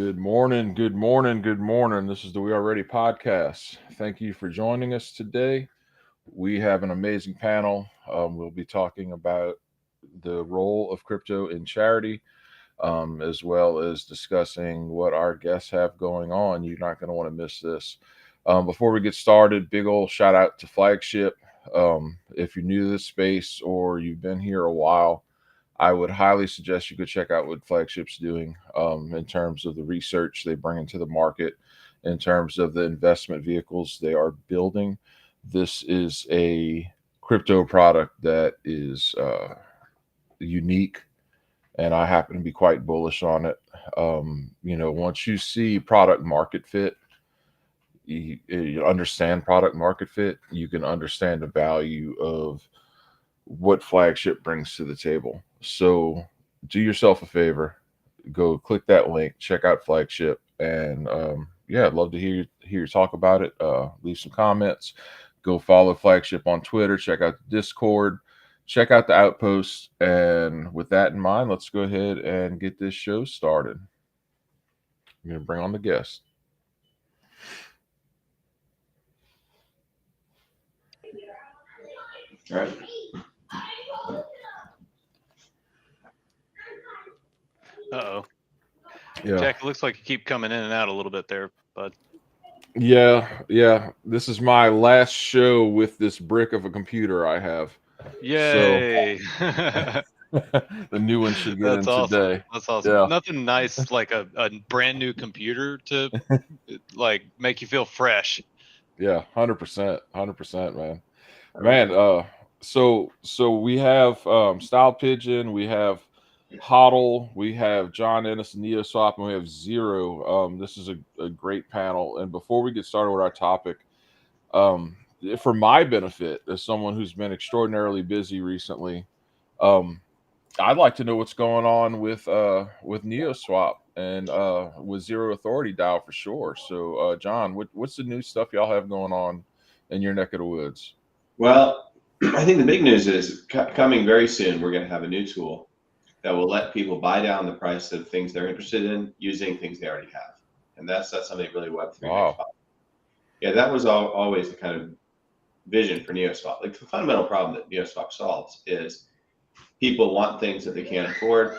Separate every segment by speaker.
Speaker 1: Good morning, good morning, good morning. This is the We Are Ready podcast. Thank you for joining us today. We have an amazing panel. We'll be talking about the role of crypto in charity, as well as discussing what our guests have going on. You're not going to want to miss this. Before we get started, big old shout out to Flagship. If you're new to this space or you've been here a while, I would highly suggest you go check out what Flagship's doing in terms of the research they bring into the market, in terms of the investment vehicles they are building. This is a crypto product that is unique, and I happen to be quite bullish on it. Once you see product market fit, you understand product market fit, you can understand the value of what Flagship brings to the table. So do yourself a favor, go click that link, check out Flagship, and I'd love to hear you talk about it. Leave some comments. Go follow Flagship on Twitter. Check out the Discord. Check out the Outpost. And with that in mind, let's go ahead and get this show started. I'm going to bring on the guest.
Speaker 2: All right.
Speaker 3: Uh-oh.
Speaker 1: Yeah.
Speaker 3: Jack, it looks like you keep coming in and out a little bit there, bud.
Speaker 1: Yeah. This is my last show with this brick of a computer I have.
Speaker 3: Yay.
Speaker 1: So, the new one should get in
Speaker 3: awesome.
Speaker 1: today.
Speaker 3: That's awesome.
Speaker 1: Yeah.
Speaker 3: Nothing nice like a brand new computer to like make you feel fresh.
Speaker 1: Yeah, 100%, man. Man, so we have Style Pigeon, we have Hodl, we have John Ennis and NeoSwap, and we have Zero. This is a great panel. And before we get started with our topic, for my benefit as someone who's been extraordinarily busy recently, I'd like to know what's going on with NeoSwap and with Zero Authority DAO for sure. So, John, what's the new stuff y'all have going on in your neck of the woods?
Speaker 2: Well, I think the big news is coming very soon. We're going to have a new tool that will let people buy down the price of things they're interested in using things they already have, and that's something really Web3 makes possible. Yeah, that was always the kind of vision for NeoSwap. Like the fundamental problem that NeoSwap solves is people want things that they can't afford,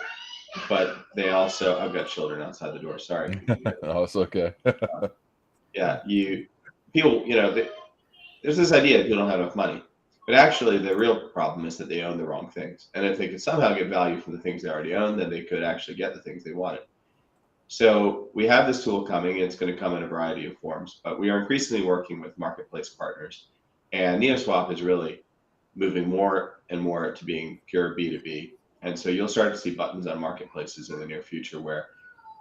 Speaker 2: but they also, I've got children outside the door. Sorry.
Speaker 1: Oh, it's okay.
Speaker 2: People, there's this idea that people don't have enough money, but actually the real problem is that they own the wrong things. And if they could somehow get value from the things they already own, then they could actually get the things they wanted. So we have this tool coming. It's going to come in a variety of forms, but we are increasingly working with marketplace partners. And NeoSwap is really moving more and more to being pure B2B. And so you'll start to see buttons on marketplaces in the near future where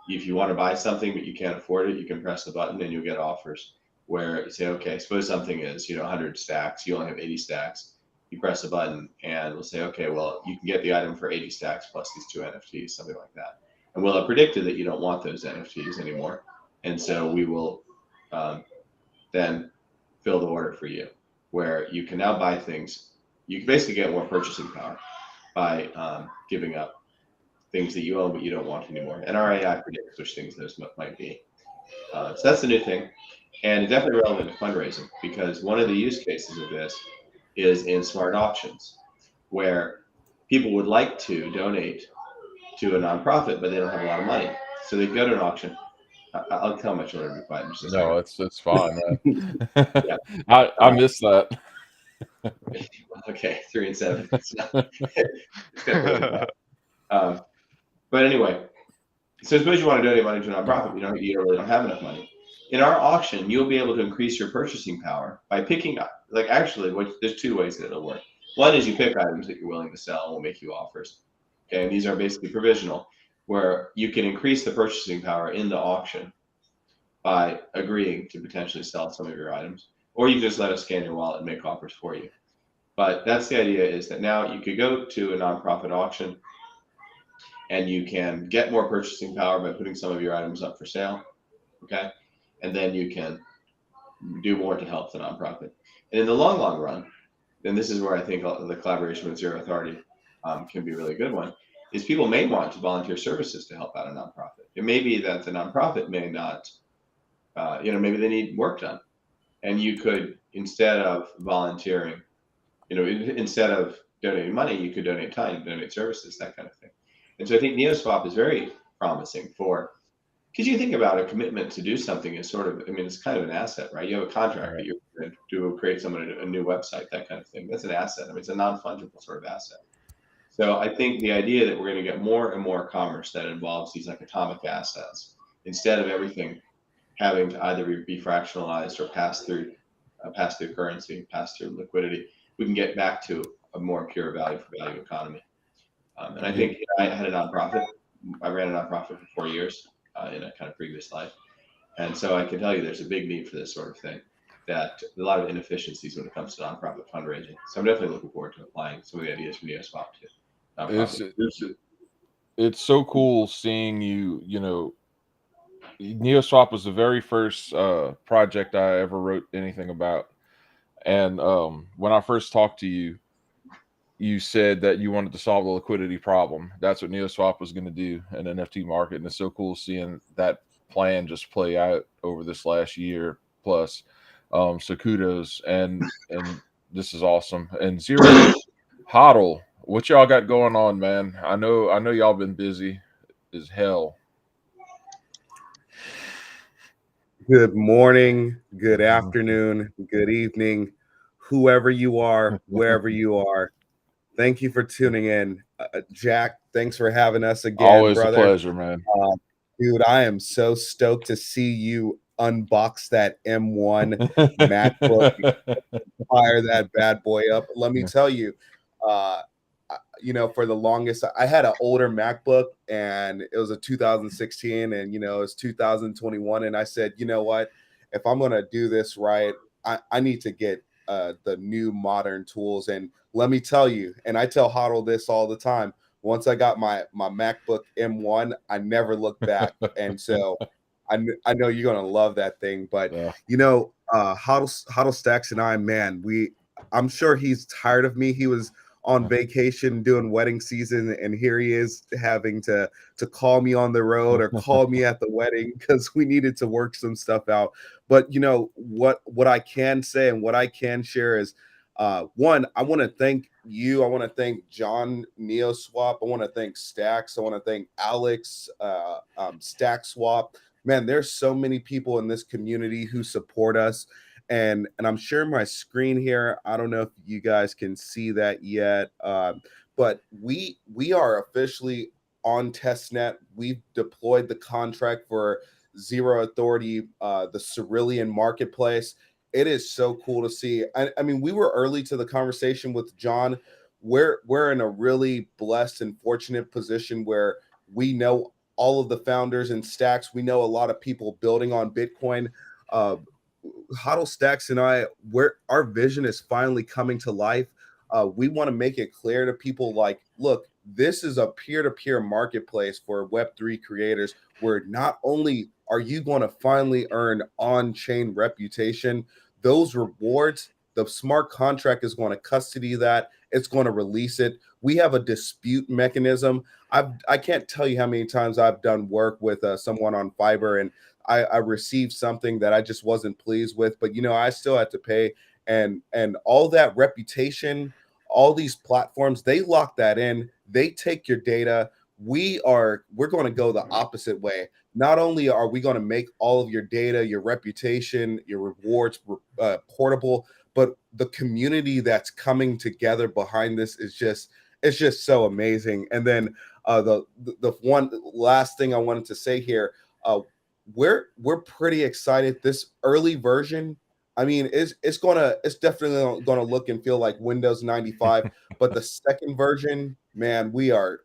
Speaker 2: if you want to buy something but you can't afford it, you can press the button and you'll get offers where you say, okay, suppose something is 100 stacks, you only have 80 stacks. You press a button and we'll say, okay, well, you can get the item for 80 stacks plus these 2 NFTs, something like that. And we'll have predicted that you don't want those NFTs anymore. And so we will then fill the order for you, where you can now buy things. You can basically get more purchasing power by giving up things that you own but you don't want anymore. And our AI predicts which things those might be. So that's the new thing. And it's definitely relevant to fundraising, because one of the use cases of this is in smart auctions, where people would like to donate to a nonprofit, but they don't have a lot of money. So they go to an auction. I'll tell my children to be quiet.
Speaker 1: No, it's fine, man.
Speaker 2: Yeah.
Speaker 1: I miss that.
Speaker 2: Okay, 3 and 7. But anyway, so suppose you want to donate money to a nonprofit, you really don't have enough money. In our auction, you'll be able to increase your purchasing power by picking up. There's 2 ways that it'll work. One is you pick items that you're willing to sell, and we'll make you offers. Okay, and these are basically provisional, where you can increase the purchasing power in the auction by agreeing to potentially sell some of your items, or you can just let us scan your wallet and make offers for you. But that's the idea, is that now you could go to a nonprofit auction and you can get more purchasing power by putting some of your items up for sale, okay? And then you can do more to help the nonprofit. And in the long run, and this is where I think the collaboration with Zero Authority can be a really good one, is people may want to volunteer services to help out a nonprofit. It may be that the nonprofit may not, maybe they need work done. And you could, instead of volunteering, instead of donating money, you could donate time, donate services, that kind of thing. And so I think NeoSwap is very promising because you think about a commitment to do something is sort of, it's kind of an asset, right? You have a contract that you're going to create someone a new website, that kind of thing. That's an asset. It's a non-fungible sort of asset. So I think the idea that we're going to get more and more commerce that involves these like atomic assets, instead of everything having to either be fractionalized or pass through currency, pass through liquidity, we can get back to a more pure value for value economy. And I think I had a nonprofit. I ran a nonprofit for 4 years in a kind of previous life. And so I can tell you there's a big need for this sort of thing, that a lot of inefficiencies when it comes to nonprofit fundraising. So I'm definitely looking forward to applying some of the ideas from NeoSwap to nonprofit.
Speaker 1: It's so cool seeing you, NeoSwap was the very first project I ever wrote anything about. And when I first talked to you, you said that you wanted to solve the liquidity problem. That's what NeoSwap was going to do in the NFT market. And it's so cool seeing that plan just play out over this last year plus. So kudos. And this is awesome. And Zero Hodl, what y'all got going on, man? I know y'all been busy as hell.
Speaker 4: Good morning, good afternoon, good evening, whoever you are, wherever you are. Thank you for tuning in. Jack, thanks for having us again,
Speaker 1: Always
Speaker 4: brother.
Speaker 1: a pleasure, man.
Speaker 4: Dude, I am so stoked to see you unbox that M1 MacBook, fire that bad boy up. Let me tell you, for the longest, I had an older MacBook and it was a 2016 and, it was 2021. And I said, you know what, if I'm going to do this right, I need to get the new modern tools. And let me tell you, and I tell Hodl this all the time, once I got my MacBook M1, I never looked back. And so I know you're going to love that thing. But, Hodlstx and I, man, I'm sure he's tired of me. He was on vacation doing wedding season, and here he is having to call me on the road or call me at the wedding because we needed to work some stuff out. But what I can say and what I can share is, one, I want to thank you. I want to thank John NeoSwap. I want to thank Stacks. I want to thank Alex, StackSwap. Man, there's so many people in this community who support us. And I'm sharing my screen here. I don't know if you guys can see that yet, but we are officially on testnet. We've deployed the contract for Zero Authority, the Cerulean marketplace. It is so cool to see. I mean, we were early to the conversation with John. We're in a really blessed and fortunate position where we know all of the founders and Stacks. We know a lot of people building on Bitcoin. Hodlstx and I, our vision is finally coming to life. We want to make it clear to people, like, look, this is a peer-to-peer marketplace for Web3 creators where not only are you going to finally earn on-chain reputation, those rewards, the smart contract is going to custody that. It's going to release it. We have a dispute mechanism. I can't tell you how many times I've done work with someone on Fiverr, and I received something that I just wasn't pleased with, but I still had to pay, and all that reputation, all these platforms, they lock that in. They take your data. We're going to go the opposite way. Not only are we going to make all of your data, your reputation, your rewards portable, but the community that's coming together behind this is just so amazing. And then the one last thing I wanted to say here, we're pretty excited. This early version, I mean, it's definitely gonna look and feel like Windows 95, but the second version, man, we are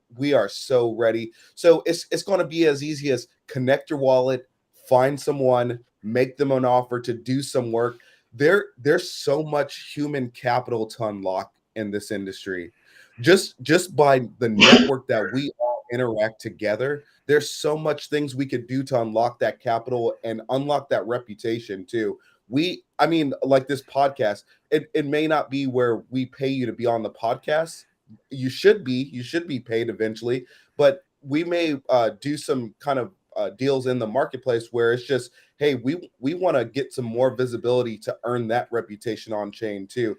Speaker 4: so ready. So it's gonna be as easy as connect your wallet, find someone, make them an offer to do some work. There's so much human capital to unlock in this industry. Just by the network that we all interact together, there's so much things we could do to unlock that capital and unlock that reputation too. I mean, like this podcast, it may not be where we pay you to be on the podcast, you should be paid eventually, but we may do some kind of deals in the marketplace where it's just, hey, we want to get some more visibility to earn that reputation on chain too.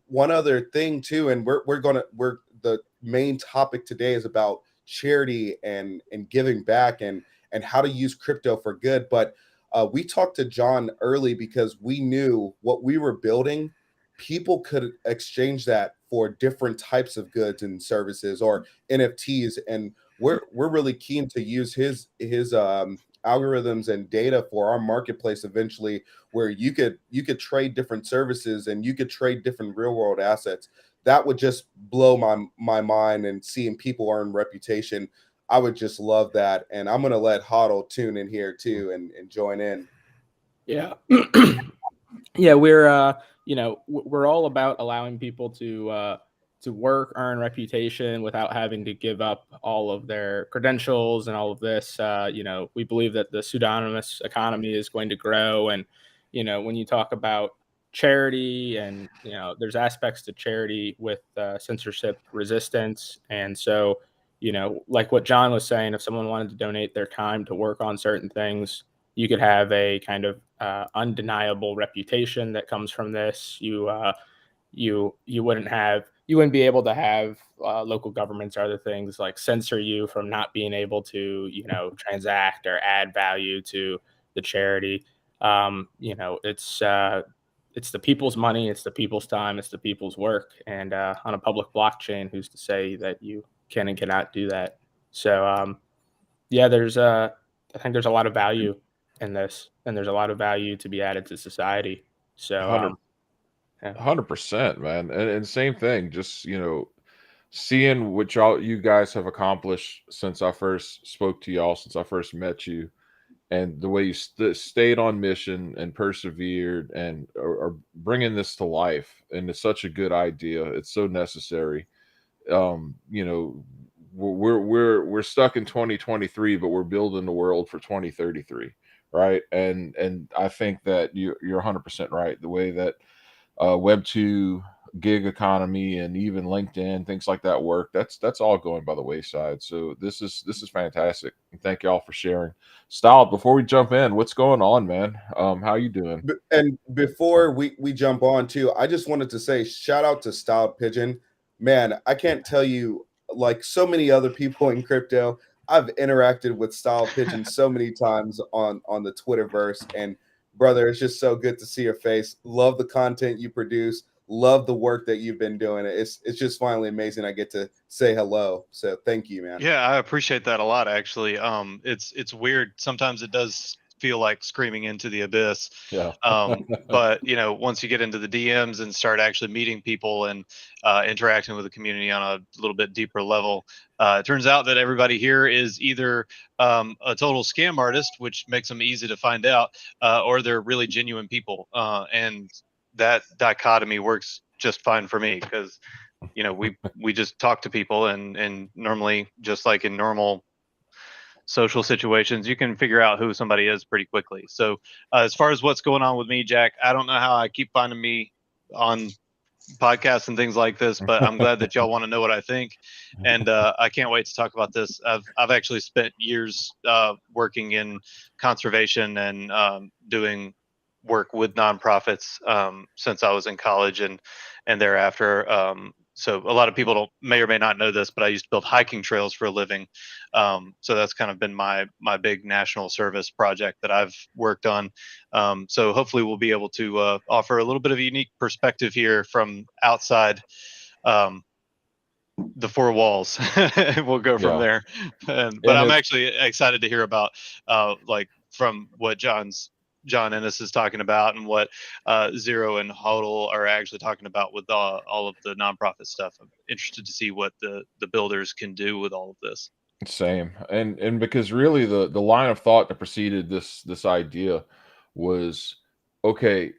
Speaker 4: One other thing too, and we're the main topic today is about charity and giving back and how to use crypto for good. But we talked to John early because we knew what we were building, people could exchange that for different types of goods and services or NFTs, and we're really keen to use his algorithms and data for our marketplace eventually, where you could trade different services and you could trade different real world assets. That would just blow my mind, and seeing people earn reputation, I would just love that. And I'm gonna let Hodl tune in here too and join in.
Speaker 5: Yeah. Yeah, we're we're all about allowing people to work, earn reputation without having to give up all of their credentials and all of this. We believe that the pseudonymous economy is going to grow, and when you talk about charity, and there's aspects to charity with censorship resistance, and so like what John was saying, if someone wanted to donate their time to work on certain things, you could have a kind of undeniable reputation that comes from this. You wouldn't be able to have local governments or other things like censor you from not being able to transact or add value to the charity. It's the people's money, it's the people's time, it's the people's work, and on a public blockchain, who's to say that you can and cannot do that? So yeah, I think there's a lot of value in this, and there's a lot of value to be added to society. So
Speaker 1: 100%, man. And same thing, just, seeing what you guys have accomplished since I first spoke to y'all, since I first met you, and the way you stayed on mission and persevered and are bringing this to life. And it's such a good idea. It's so necessary. We're stuck in 2023, but we're building the world for 2033, right? And I think that you're 100% right. The way that Web 2, gig economy, and even LinkedIn, things like that work, that's all going by the wayside. So this is fantastic. And thank y'all for sharing. Style, before we jump in, what's going on, man? How you doing?
Speaker 4: And before we jump on too, I just wanted to say shout out to Style Pigeon. Man, I can't tell you, like so many other people in crypto, I've interacted with Style Pigeon so many times on the Twitterverse, and brother, it's just so good to see your face. Love the content you produce. Love the work that you've been doing. It's just finally amazing I get to say hello. So thank you, man.
Speaker 3: Yeah, I appreciate that a lot, actually. It's weird. Sometimes it does feel like screaming into the abyss.
Speaker 1: Yeah.
Speaker 3: But once you get into the DMs and start actually meeting people and interacting with the community on a little bit deeper level, it turns out that everybody here is either a total scam artist, which makes them easy to find out, or they're really genuine people. And that dichotomy works just fine for me, because we just talk to people, and normally, just like in normal social situations, you can figure out who somebody is pretty quickly. So as far as what's going on with me, Jack, I don't know how I keep finding me on podcasts and things like this, but I'm glad that y'all want to know what I think, and I can't wait to talk about this. I've actually spent years working in conservation and doing work with nonprofits since I was in college and thereafter. So a lot of people may or may not know this, but I used to build hiking trails for a living. So that's kind of been my big national service project that I've worked on. So hopefully we'll be able to offer a little bit of a unique perspective here from outside the four walls. We'll go from there. But I'm actually excited to hear about like from what John Ennis is talking about, and what Zero and Hodl are actually talking about with all of the nonprofit stuff. I'm interested to see what the builders can do with all of this.
Speaker 1: Same. And because really the line of thought that preceded this idea was, okay,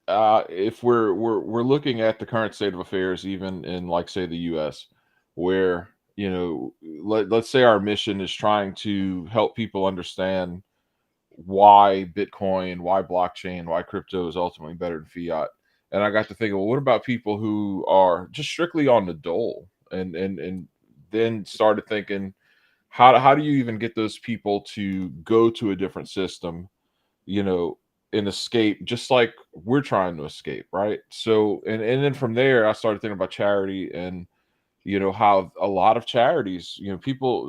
Speaker 1: if we're looking at the current state of affairs, even in, like, say, the US, where let's say our mission is trying to help people understand why Bitcoin, why blockchain, why crypto is ultimately better than fiat. And I got to thinking, well, what about people who are just strictly on the dole? And then started thinking, how do you even get those people to go to a different system, and escape, just like we're trying to escape, right? So, and then from there, I started thinking about charity, and how a lot of charities,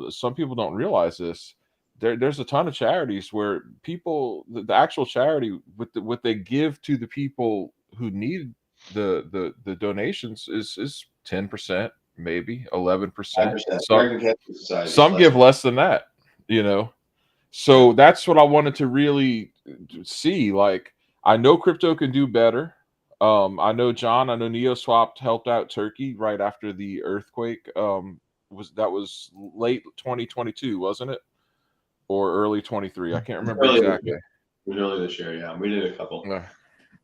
Speaker 1: some people don't realize this. There's a ton of charities where people, the actual charity, what they give to the people who need the donations is 10%, maybe 11%.
Speaker 2: 5%.
Speaker 1: Some
Speaker 2: American Cancer Society is
Speaker 1: some
Speaker 2: less
Speaker 1: give
Speaker 2: than
Speaker 1: less than that, So that's what I wanted to really see. Like, I know crypto can do better. I know NeoSwap helped out Turkey right after the earthquake. Was late 2022, wasn't it? Or early 23? I can't remember exactly.
Speaker 2: It was early this year, yeah. We did a couple.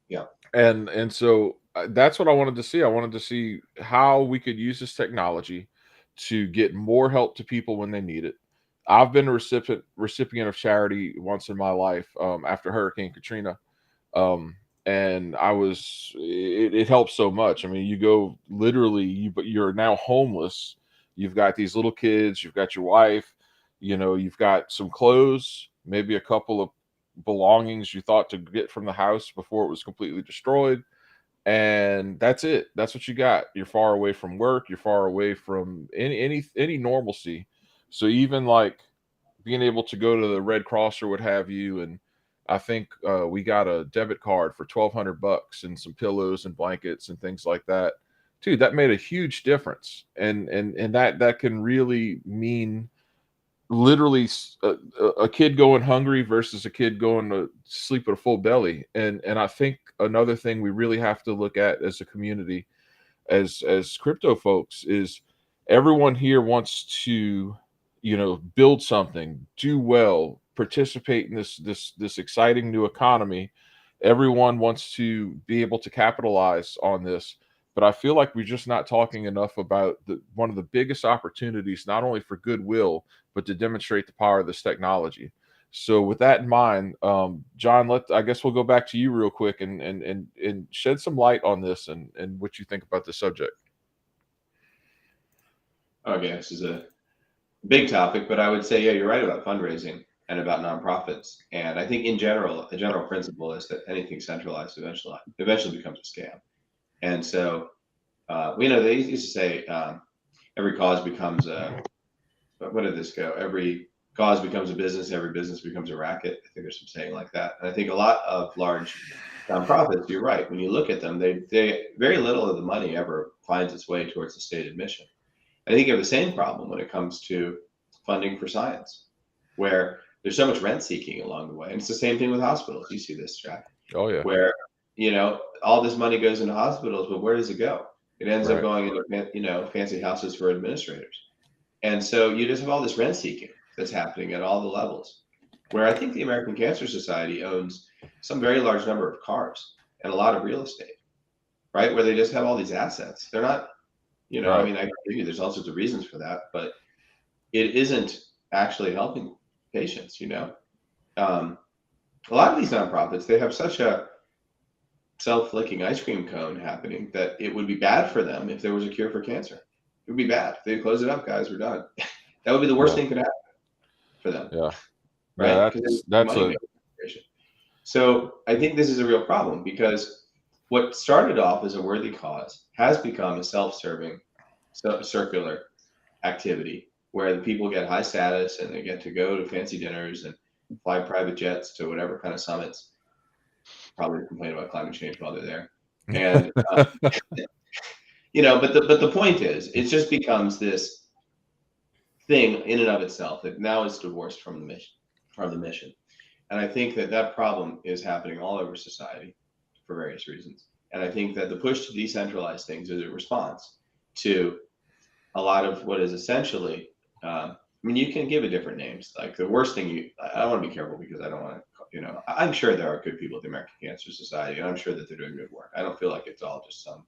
Speaker 2: Yeah.
Speaker 1: And so that's what I wanted to see. I wanted to see how we could use this technology to get more help to people when they need it. I've been a recipient of charity once in my life, after Hurricane Katrina. And it helps so much. I mean, you go literally, but you're now homeless. You've got these little kids, you've got your wife, you've got some clothes, maybe a couple of belongings you thought to get from the house before it was completely destroyed. And that's it. That's what you got. You're far away from work. You're far away from any normalcy. So even like being able to go to the Red Cross or what have you, and I think we got a debit card for $1,200 and some pillows and blankets and things like that. Dude, that made a huge difference, and that can really mean literally a kid going hungry versus a kid going to sleep with a full belly. And I think another thing we really have to look at as a community, as crypto folks, is everyone here wants to build something, do well, participate in this exciting new economy. Everyone wants to be able to capitalize on this. But I feel like we're just not talking enough about one of the biggest opportunities, not only for goodwill, but to demonstrate the power of this technology. So with that in mind, John, I guess we'll go back to you real quick and shed some light on this and what you think about the subject.
Speaker 2: Okay, this is a big topic, but I would say, yeah, you're right about fundraising and about nonprofits. And I think in general, a general principle is that anything centralized eventually becomes a scam. And so, they used to say every cause becomes what did this go? Every cause becomes a business, every business becomes a racket. I think there's some saying like that. And I think a lot of large nonprofits, you're right. When you look at them, they very little of the money ever finds its way towards the stated mission. I think you have the same problem when it comes to funding for science, where there's so much rent seeking along the way. And it's the same thing with hospitals. You see this, Jack.
Speaker 1: Oh, yeah.
Speaker 2: Where, all this money goes into hospitals, but where does it go? It ends up going into, fancy houses for administrators. And so you just have all this rent seeking that's happening at all the levels, where I think the American Cancer Society owns some very large number of cars and a lot of real estate, right? Where they just have all these assets. They're not, I mean, I can give you, there's all sorts of reasons for that, but it isn't actually helping patients, A lot of these nonprofits, they have such a self-licking ice cream cone happening that it would be bad for them if there was a cure for cancer. It would be bad. If they close it up, guys, we're done. That would be the worst thing could happen for them.
Speaker 1: Yeah.
Speaker 2: Right?
Speaker 1: Yeah,
Speaker 2: So I think this is a real problem, because what started off as a worthy cause has become a self-serving, circular activity where the people get high status and they get to go to fancy dinners and fly private jets to whatever kind of summits. Probably complain about climate change while they're there. And but the point is, it just becomes this thing in and of itself that now is divorced from the mission. And I think that problem is happening all over society for various reasons. And I think that the push to decentralize things is a response to a lot of what is essentially, you can give it different names. Like the worst thing I want to be careful, because I don't want to, I'm sure there are good people at the American Cancer Society, and I'm sure that they're doing good work. I don't feel like it's all just some,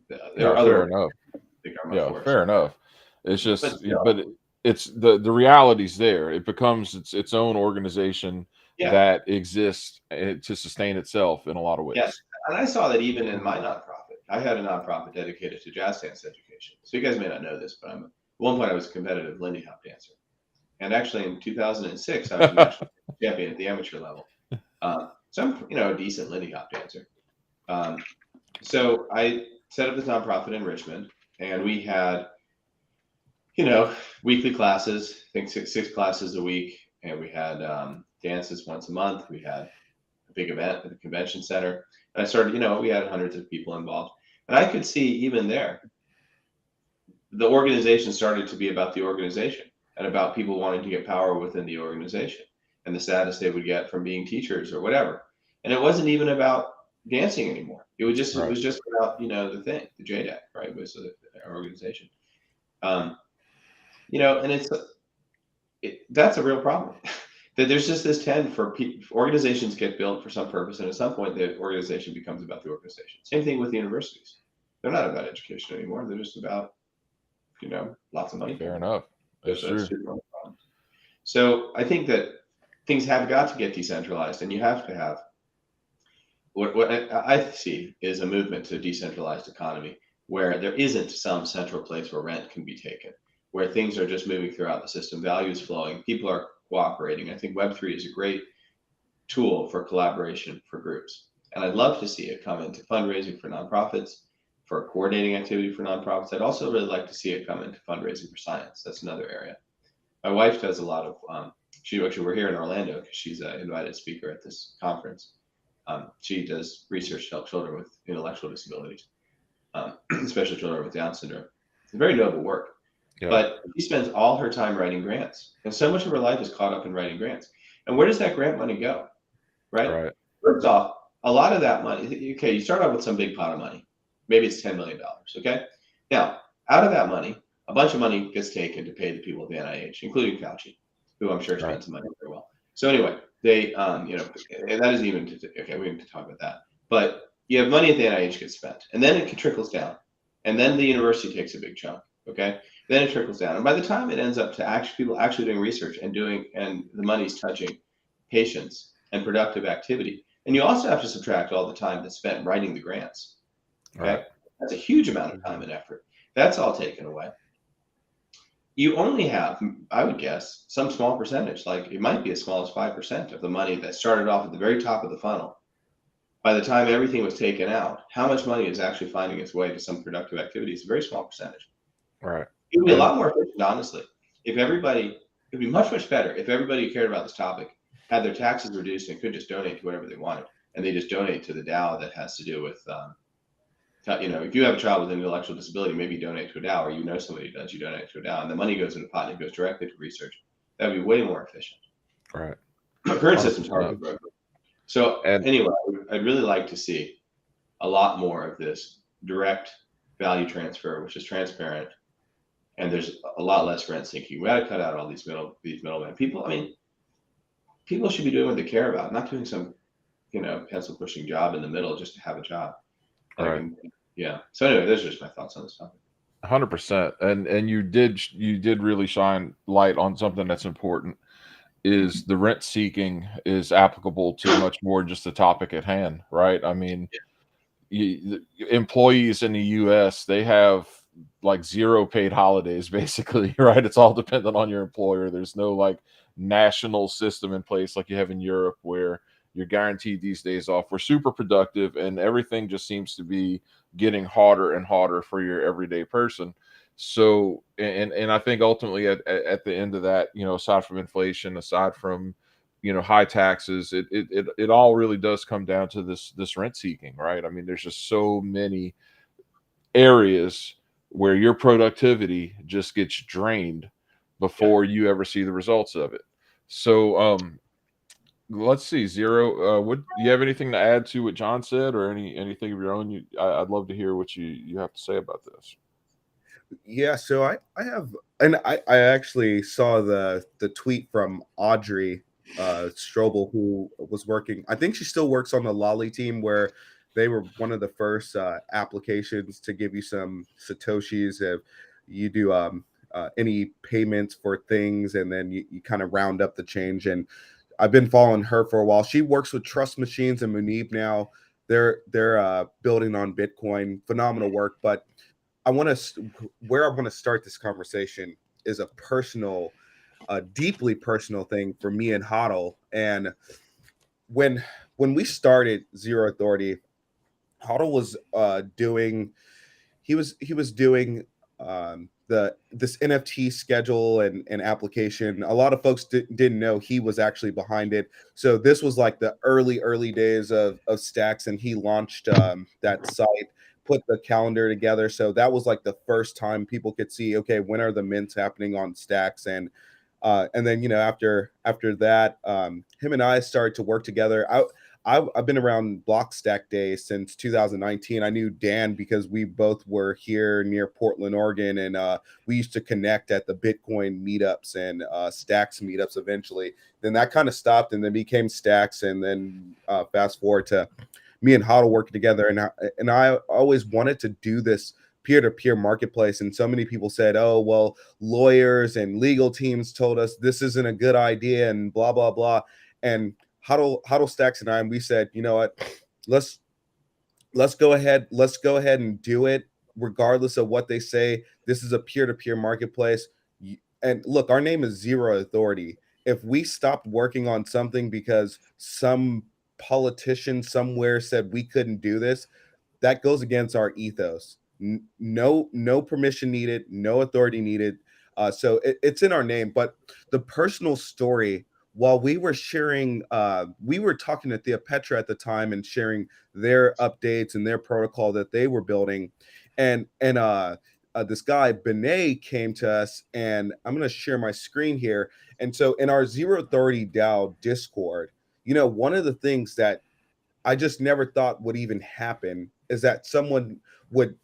Speaker 2: there are other.
Speaker 1: Fair enough. Yeah, fair enough. It's just, but it's the reality's there. It becomes its own organization that exists to sustain itself in a lot of ways.
Speaker 2: Yes, And I saw that even in my nonprofit. I had a nonprofit dedicated to jazz dance education. So you guys may not know this, but at one point I was a competitive Lindy Hop dancer. And actually in 2006, I was a national champion at the amateur level. So I'm, a decent Lindy Hop dancer. So I set up this nonprofit in Richmond, and we had, weekly classes, I think six classes a week. And we had dances once a month. We had a big event at the convention center. And I started, we had hundreds of people involved. And I could see even there, the organization started to be about the organization and about people wanting to get power within the organization and the status they would get from being teachers or whatever. And it wasn't even about dancing anymore. It was just about, the thing, the JDAC, right? It was our organization. And that's a real problem. That there's just this trend for organizations get built for some purpose, and at some point the organization becomes about the organization. Same thing with the universities. They're not about education anymore. They're just about, lots of money.
Speaker 1: Fair enough. That's true.
Speaker 2: So I think that things have got to get decentralized, and you have to have what I see is a movement to a decentralized economy where there isn't some central place where rent can be taken, where things are just moving throughout the system, value is flowing, people are cooperating. I think Web3 is a great tool for collaboration for groups. And I'd love to see it come into fundraising for nonprofits, for coordinating activity for nonprofits. I'd also really like to see it come into fundraising for science. That's another area. My wife does a lot of, we're here in Orlando because she's an invited speaker at this conference. She does research to help children with intellectual disabilities, especially children with Down syndrome. It's very noble work. Yeah. But she spends all her time writing grants. And so much of her life is caught up in writing grants. And where does that grant money go? Right? First off, a lot of that money, okay, you start out with some big pot of money. Maybe it's $10 million, okay? Now, out of that money, a bunch of money gets taken to pay the people at the NIH, including Fauci, who I'm sure spent some money very well. So anyway, they, and that isn't even, okay, we need to talk about that. But you have money at the NIH gets spent, and then it trickles down. And then the university takes a big chunk, okay? Then it trickles down. And by the time it ends up to people actually doing research and the money's touching patients and productive activity. And you also have to subtract all the time that's spent writing the grants. Okay. Right. That's a huge amount of time and effort. That's all taken away. You only have, I would guess, some small percentage, like it might be as small as 5% of the money that started off at the very top of the funnel. By the time everything was taken out, how much money is actually finding its way to some productive activity? It's a very small percentage.
Speaker 1: Right.
Speaker 2: It would be a lot more efficient, honestly. It'd be much, much better if everybody who cared about this topic had their taxes reduced and could just donate to whatever they wanted. And they just donate to the DAO that has to do with, if you have a child with an intellectual disability, maybe donate to a DAO, or somebody does, you donate to a DAO, and the money goes in a pot and it goes directly to research. That would be way more efficient.
Speaker 1: Right.
Speaker 2: Our current system's hard to grow. So anyway, I'd really like to see a lot more of this direct value transfer, which is transparent. And there's a lot less rent sinking. We got to cut out all these middlemen. People should be doing what they care about, not doing some, pencil pushing job in the middle just to have a job.
Speaker 1: Right.
Speaker 2: Yeah. So anyway, those are just my thoughts on this topic.
Speaker 1: 100%. And you did really shine light on something that's important. Is the rent seeking is applicable to much more just the topic at hand, right? I mean, employees in the U.S., they have like 0 paid holidays, basically, right? It's all dependent on your employer. There's no like national system in place like you have in Europe where you're guaranteed these days off. We're super productive, and everything just seems to be getting harder and harder for your everyday person. So, and I think ultimately at the end of that, aside from inflation, aside from, high taxes, it all really does come down to this rent seeking, right? I mean, there's just so many areas where your productivity just gets drained before you ever see the results of it. So, let's see, Zero. Do you have anything to add to what John said, or anything of your own? I'd love to hear what you have to say about this.
Speaker 4: Yeah, so I have, and I actually saw the tweet from Audrey Strobel, who was working. I think she still works on the Lolly team, where they were one of the first applications to give you some Satoshis if you do any payments for things, and then you kind of round up the change. And I've been following her for a while. She works with Trust Machines and Munib now. They're building on Bitcoin, phenomenal work. But where I want to start this conversation is a personal, deeply personal thing for me and Hodl. And when we started Zero Authority, Hodl was doing this NFT schedule and application. A lot of folks didn't know he was actually behind it. So this was like the early days of Stacks, and he launched that site, put the calendar together. So that was like the first time people could see, okay, when are the mints happening on Stacks? And then after that, him and I started to work together. I've been around Blockstack Day since 2019. I knew Dan because we both were here near Portland, Oregon, and we used to connect at the Bitcoin meetups and Stacks meetups eventually. Then that kind of stopped and then became Stacks, and then fast forward to me and Hodl working together. And I always wanted to do this peer-to-peer marketplace, and so many people said, oh, well, lawyers and legal teams told us this isn't a good idea and blah blah blah. And Hodlstx and we said, you know what, let's go ahead and do it regardless of what they say. This is a peer-to-peer marketplace. And look, our name is Zero Authority. If we stopped working on something because some politician somewhere said we couldn't do this, that goes against our ethos. No permission needed, no authority needed. So it's in our name. But the personal story, while we were sharing, we were talking to Thea Petra at the time and sharing their updates and their protocol that they were building. And this guy, Benet, came to us, and I'm going to share my screen here. And so in our Zero Authority DAO Discord, one of the things that I just never thought would even happen is that someone would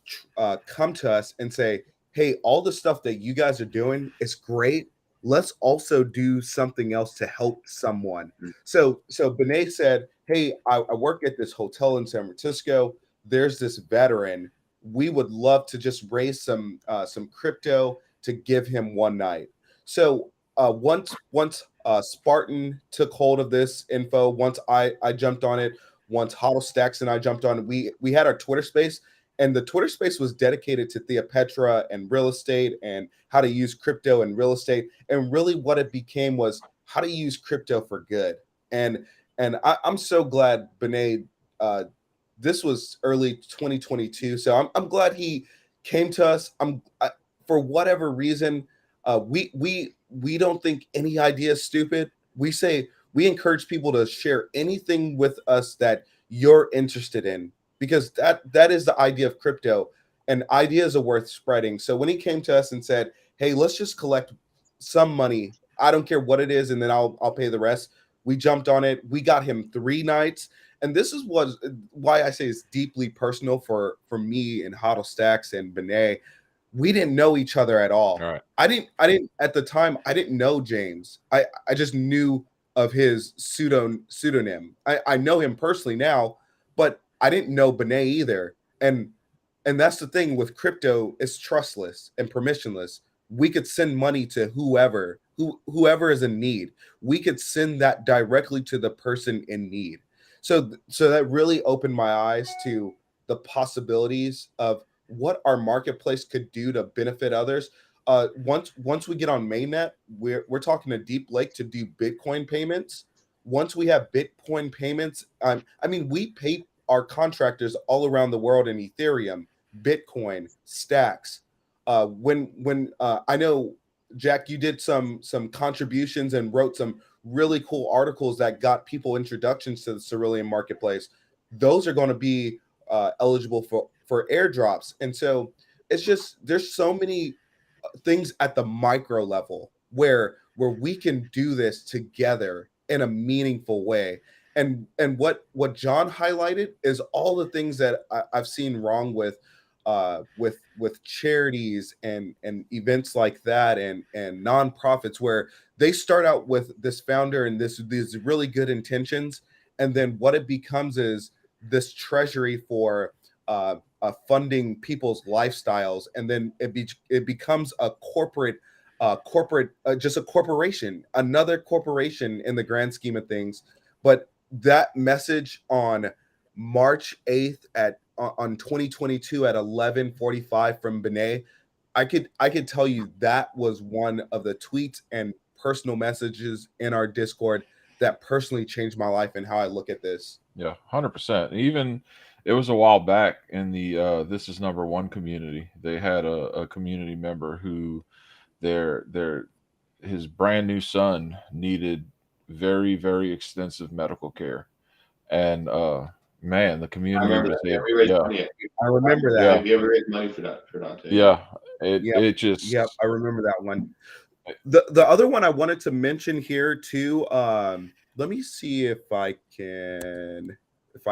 Speaker 4: come to us and say, hey, all the stuff that you guys are doing is great. Let's also do something else to help someone. So Benet said, hey, I work at this hotel in San Francisco. There's this veteran. We would love to just raise some crypto to give him one night. So once Spartan took hold of this info, once I jumped on it, once Hodlstx and I jumped on, we had our Twitter space. And the Twitter space was dedicated to Thea Petra and real estate and how to use crypto and real estate. And really what it became was how to use crypto for good. And I'm so glad Benet, this was early 2022. So I'm glad he came to us. For whatever reason, we don't think any idea is stupid. We encourage people to share anything with us that you're interested in, because that is the idea of crypto, and ideas are worth spreading. So when he came to us and said, hey, let's just collect some money, I don't care what it is, and then I'll pay the rest, we jumped on it. We got him 3 nights. And this is why I say it's deeply personal for me and Hodlstx and Benet. We didn't know each other at all.
Speaker 1: Right.
Speaker 4: I didn't at the time. I didn't know James. I just knew of his pseudonym. I know him personally now, but I didn't know Benet either. And that's the thing with crypto, it's trustless and permissionless. We could send money to whoever is in need. We could send that directly to the person in need. So that really opened my eyes to the possibilities of what our marketplace could do to benefit others. Once we get on mainnet, we're talking to Deep Lake to do Bitcoin payments. Once we have Bitcoin payments, we pay our contractors all around the world in Ethereum, Bitcoin, Stacks. When I know, Jack, you did some contributions and wrote some really cool articles that got people introductions to the Cerulean marketplace. Those are going to be eligible for airdrops. And so it's just, there's so many things at the micro level where we can do this together in a meaningful way. And what John highlighted is all the things that I've seen wrong with charities and events like that and nonprofits, where they start out with this founder and these really good intentions, and then what it becomes is this treasury for funding people's lifestyles, and then it becomes a just a corporation, another corporation in the grand scheme of things. But that message on March 8th on 2022 at 11:45 from Benet. I could tell you that was one of the tweets and personal messages in our Discord that personally changed my life and how I look at this.
Speaker 1: Yeah, 100%. Even it was a while back in the This Is Number One community. They had a community member who his brand new son needed very, very extensive medical care. And man, the
Speaker 2: I
Speaker 1: community
Speaker 2: remember
Speaker 1: was
Speaker 2: that. Yeah,
Speaker 1: able,
Speaker 2: we raised
Speaker 1: yeah,
Speaker 2: money.
Speaker 4: I remember that.
Speaker 1: yeah,
Speaker 2: Have you ever raised money for Dante?
Speaker 1: yeah.
Speaker 4: Yep.
Speaker 1: It just
Speaker 4: Yep, I remember that one. The other one I wanted to mention here too. Let me see if I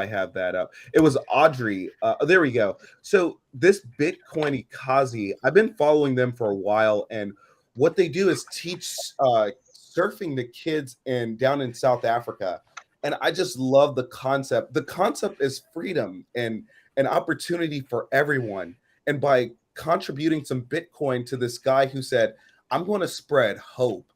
Speaker 4: have that up. It was Audrey. There we go. So this Bitcoin Ikazi, I've been following them for a while, and what they do is teach surfing to kids down in South Africa. And I just love the concept. The concept is freedom and an opportunity for everyone. And by contributing some Bitcoin to this guy who said, I'm going to spread hope.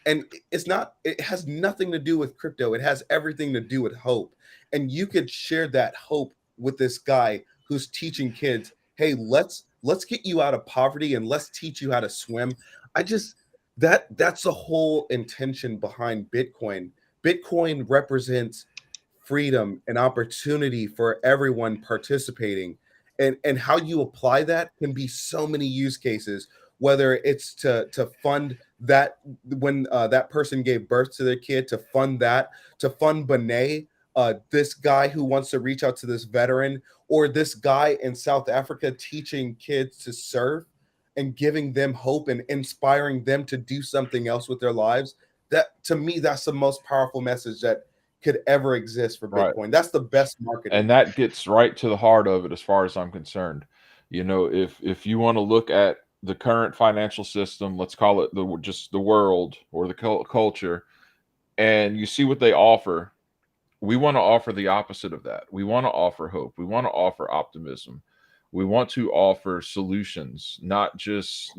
Speaker 4: And it has nothing to do with crypto. It has everything to do with hope. And you could share that hope with this guy who's teaching kids, hey, let's get you out of poverty and let's teach you how to swim. That's the whole intention behind Bitcoin. Bitcoin represents freedom and opportunity for everyone participating. And how you apply that can be so many use cases, whether it's to fund that when that person gave birth to their kid, to fund Benet, this guy who wants to reach out to this veteran, or this guy in South Africa teaching kids to surf and giving them hope and inspiring them to do something else with their lives. That, to me, that's the most powerful message that could ever exist for
Speaker 1: right.
Speaker 4: Bitcoin. That's the best marketing.
Speaker 1: And that gets right to the heart of it as far as I'm concerned. You know, if you want to look at the current financial system, let's call it just the world or the culture, and you see what they offer, we want to offer the opposite of that. We want to offer hope. We want to offer optimism. We want to offer solutions, not just,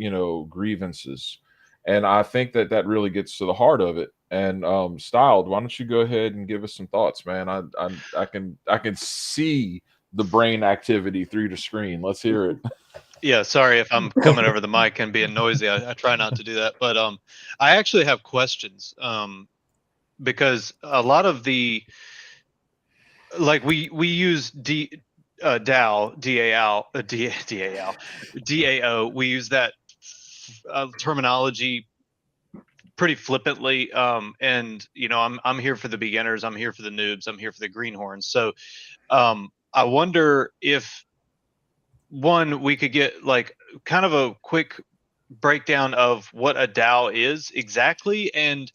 Speaker 1: grievances. And I think that really gets to the heart of it. And Styled, why don't you go ahead and give us some thoughts, man? I can see the brain activity through the screen. Let's hear it.
Speaker 3: Yeah, sorry if I'm coming over the mic and being noisy. I try not to do that, but I actually have questions because a lot of the we use DAO, DAO. We use that terminology pretty flippantly, and I'm here for the beginners, I'm here for the noobs, I'm here for the greenhorns. So I wonder if we could get kind of a quick breakdown of what a DAO is exactly, and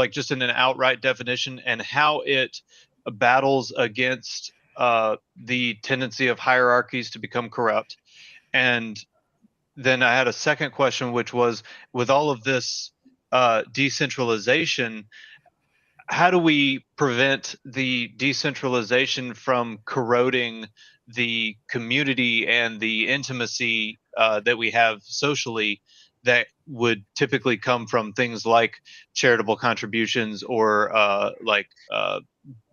Speaker 3: just in an outright definition, and how it battles against the tendency of hierarchies to become corrupt. And then I had a second question, which was, with all of this decentralization, how do we prevent the decentralization from corroding the community and the intimacy that we have socially that would typically come from things like charitable contributions or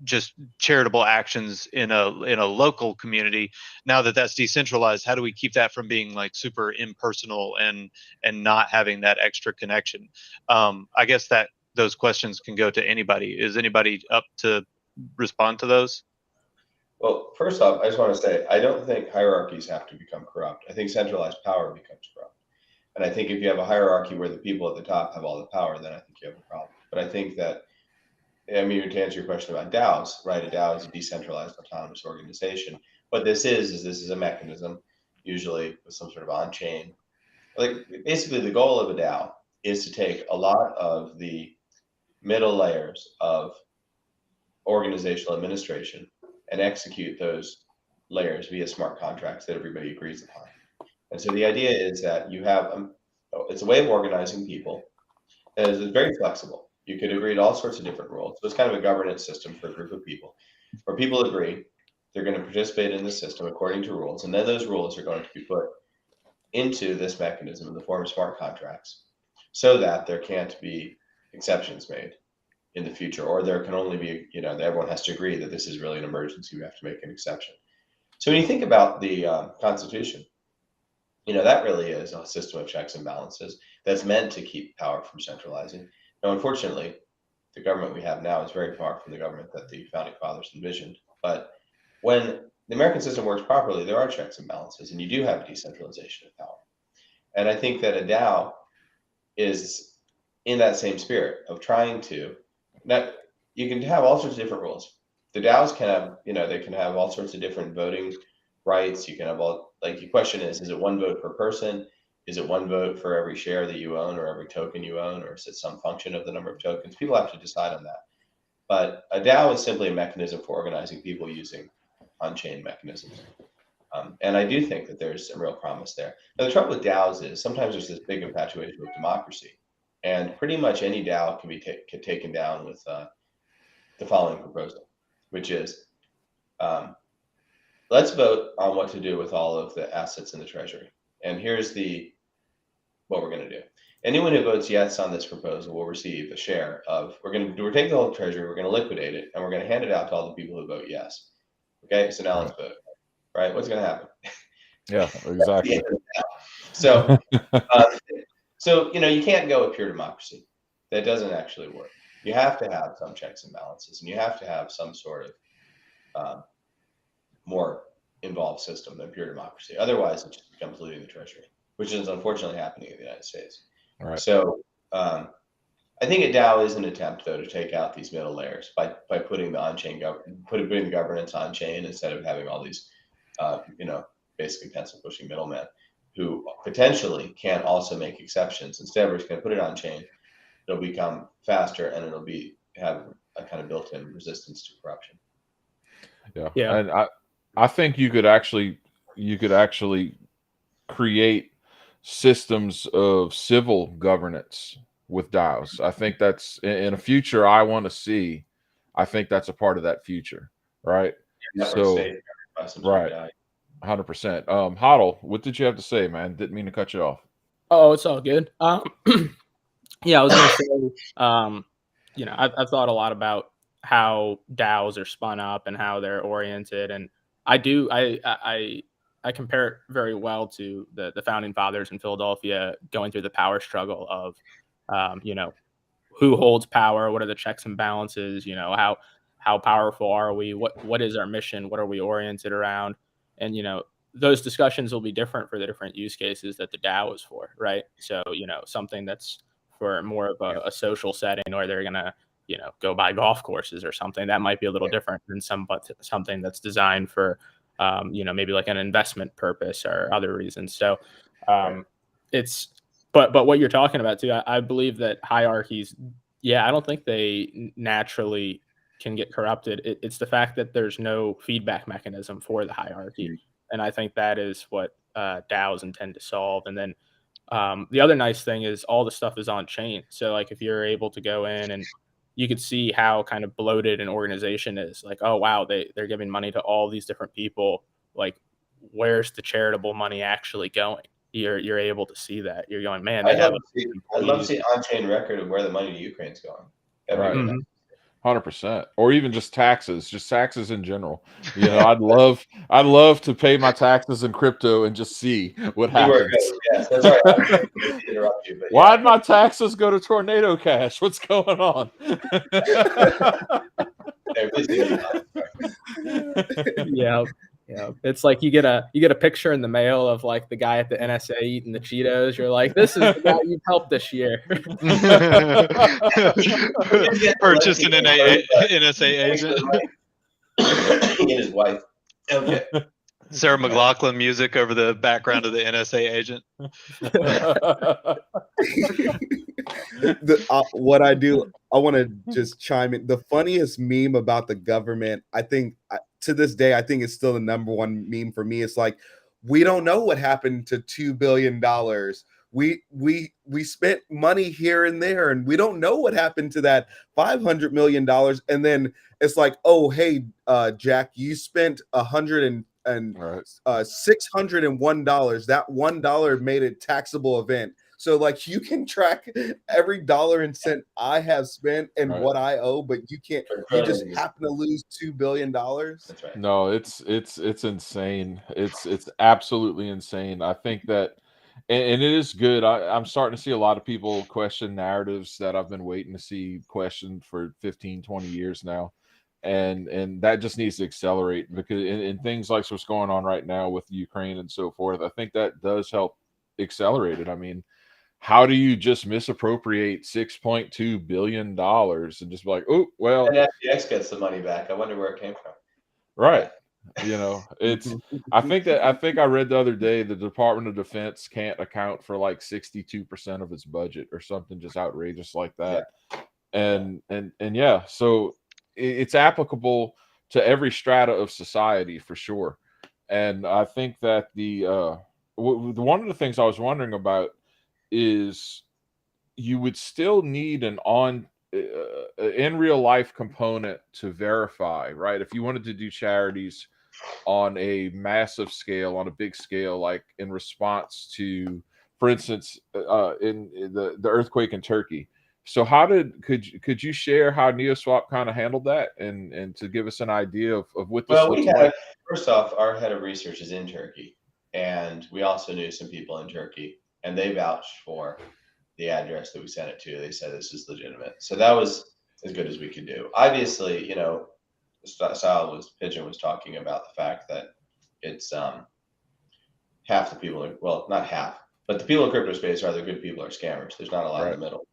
Speaker 3: just charitable actions in a local community? Now that that's decentralized, how do we keep that from being super impersonal and not having that extra connection? I guess that those questions can go to anybody. Is anybody up to respond to those?
Speaker 2: Well, first off, I just want to say, I don't think hierarchies have to become corrupt. I think centralized power becomes corrupt. And I think if you have a hierarchy where the people at the top have all the power, then I think you have a problem. But I think that, to answer your question about DAOs, right? A DAO is a decentralized autonomous organization. What this is a mechanism, usually with some sort of on-chain. Basically, the goal of a DAO is to take a lot of the middle layers of organizational administration and execute those layers via smart contracts that everybody agrees upon. And so the idea is that you have it's a way of organizing people that is very flexible. You could agree to all sorts of different rules. So it's kind of a governance system for a group of people, where people agree they're going to participate in the system according to rules, and then those rules are going to be put into this mechanism in the form of smart contracts, so that there can't be exceptions made. in the future, or there can only be, everyone has to agree that this is really an emergency. We have to make an exception. So when you think about the Constitution, that really is a system of checks and balances that's meant to keep power from centralizing. Now, unfortunately, the government we have now is very far from the government that the founding fathers envisioned. But when the American system works properly, there are checks and balances, and you do have a decentralization of power. And I think that a DAO is in that same spirit of trying to, that you can have all sorts of different rules. The DAOs can have, they can have all sorts of different voting rights. You can have all, like, the question is it one vote per person? Is it one vote for every share that you own or every token you own, or is it some function of the number of tokens? People have to decide on that. But a DAO is simply a mechanism for organizing people using on-chain mechanisms. And I do think that there's some real promise there. Now, the trouble with DAOs is sometimes there's this big infatuation with democracy. And pretty much any DAO can be taken down with the following proposal, which is, let's vote on what to do with all of the assets in the treasury. And here's what we're going to do. Anyone who votes yes on this proposal will receive a share of, we're taking the whole treasury, we're going to liquidate it, and we're going to hand it out to all the people who vote yes. Okay, so now let's vote. Right? What's going to happen?
Speaker 1: Yeah, exactly.
Speaker 2: So, you can't go with pure democracy. That doesn't actually work. You have to have some checks and balances, and you have to have some sort of more involved system than pure democracy. Otherwise, it just becomes looting the treasury, which is unfortunately happening in the United States.
Speaker 1: Right.
Speaker 2: So, I think a DAO is an attempt, though, to take out these middle layers by putting the on-chain putting the governance on chain instead of having all these, basically pencil pushing middlemen who potentially can also make exceptions. Instead, we're just going to put it on chain. It'll become faster, and it'll have a kind of built-in resistance to corruption.
Speaker 1: Yeah. And I think you could actually create systems of civil governance with DAOs. I think that's in a future I want to see. I think that's a part of that future, right? So, right, 100%. Hodl, what did you have to say, man? Didn't mean to cut you off.
Speaker 5: Oh, it's all good. Yeah, I was gonna say, I've thought a lot about how DAOs are spun up and how they're oriented, and I compare it very well to the founding fathers in Philadelphia going through the power struggle of, who holds power, what are the checks and balances, how powerful are we, what is our mission, what are we oriented around, and those discussions will be different for the different use cases that the DAO is for, right? So something that's for more of a social setting, or they're gonna go buy golf courses or something, that might be a little different than something that's designed for maybe like an investment purpose or other reasons. So it's but what you're talking about too, I believe that hierarchies, I don't think they naturally can get corrupted. It's the fact that there's no feedback mechanism for the hierarchy, and I think that is what DAOs intend to solve. And then the other nice thing is all the stuff is on chain. So like if you're able to go in and you could see how kind of bloated an organization is, like, oh wow, they're giving money to all these different people. Like, where's the charitable money actually going? You're able to see that. You're going, man.
Speaker 2: I'd love to see an on-chain record of where the money to Ukraine's going.
Speaker 1: Right. 100%, or even just taxes in general. I'd love to pay my taxes in crypto and just see what happens.
Speaker 2: Yes, that's right. I didn't mean to interrupt you, but
Speaker 1: why'd my taxes go to Tornado Cash? What's going on?
Speaker 5: Yeah, it's like you get a picture in the mail of like the guy at the NSA eating the Cheetos. You're like, this is the guy you've helped this year.
Speaker 3: Purchased an NSA agent.
Speaker 2: He and his wife. Okay.
Speaker 3: Sarah McLachlan music over the background of the NSA agent.
Speaker 4: What I do, I want to just chime in. The funniest meme about the government, I think, to this day, I think it's still the number one meme for me. It's like, we don't know what happened to $2 billion. We spent money here and there, and we don't know what happened to that $500 million. And then it's like, oh, hey, Jack, you spent $601. That $1 made a taxable event. So like you can track every dollar and cent I have spent and
Speaker 1: Right.
Speaker 4: what I owe, but you can't. You just happen to lose $2 billion.
Speaker 2: That's right.
Speaker 1: No, it's insane. It's absolutely insane. I think that, and it is good. I'm starting to see a lot of people question narratives that I've been waiting to see questioned for 15, 20 years now. And that just needs to accelerate, because in things like what's going on right now with Ukraine and so forth, I think that does help accelerate it. I mean, how do you just misappropriate $6.2 billion and just be like, oh, well,
Speaker 2: And FTX gets the money back. I wonder where it came from.
Speaker 1: right. You know, it's I think I read the other day the Department of Defense can't account for like 62% of its budget or something just outrageous like that. And yeah, so it's applicable to every strata of society for sure. And I think that one of the things I was wondering about is you would still need an in real life component to verify, right? If you wanted to do charities on a massive scale, on a big scale, like in response to, for instance, in the earthquake in Turkey. So could you share how NeoSwap kind of handled that, and to give us an idea of what this
Speaker 2: Well,
Speaker 1: looks like?
Speaker 2: first off, our head of research is in Turkey, and we also knew some people in Turkey, and they vouched for the address that we sent it to. They said this is legitimate. So that was as good as we could do. Obviously, you know, Pigeon was talking about the fact that it's half the people, well, not half, but the people in crypto space are either good people or scammers. There's not a lot in the middle.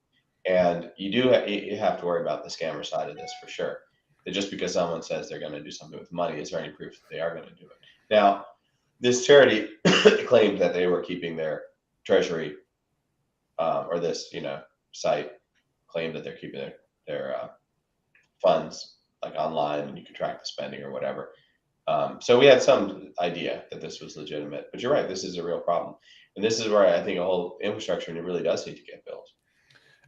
Speaker 2: And you have to worry about the scammer side of this for sure. That just because someone says they're going to do something with money, is there any proof that they are going to do it? Now, this charity claimed that they were keeping their treasury, or this, you know, site claimed that they're keeping their funds like online, and you can track the spending or whatever. So we had some idea that this was legitimate, but you're right, this is a real problem, and this is where I think a whole infrastructure really does need to get built.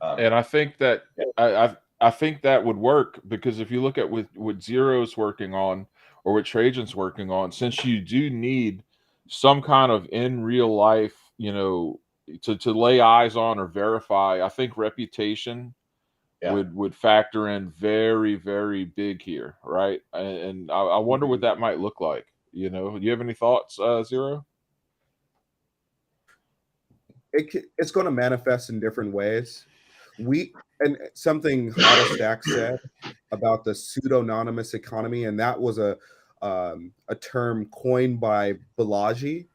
Speaker 1: And I think that I think that would work, because if you look at what Zero's working on or what Trajan's working on, since you do need some kind of in real life, you know, to lay eyes on or verify, I think reputation would factor in very, very big here, right? And I wonder what that might look like. You know, do you have any thoughts, Zero?
Speaker 4: It's going to manifest in different ways. And something Hodlstx said about the pseudonymous economy, and that was a term coined by Balaji.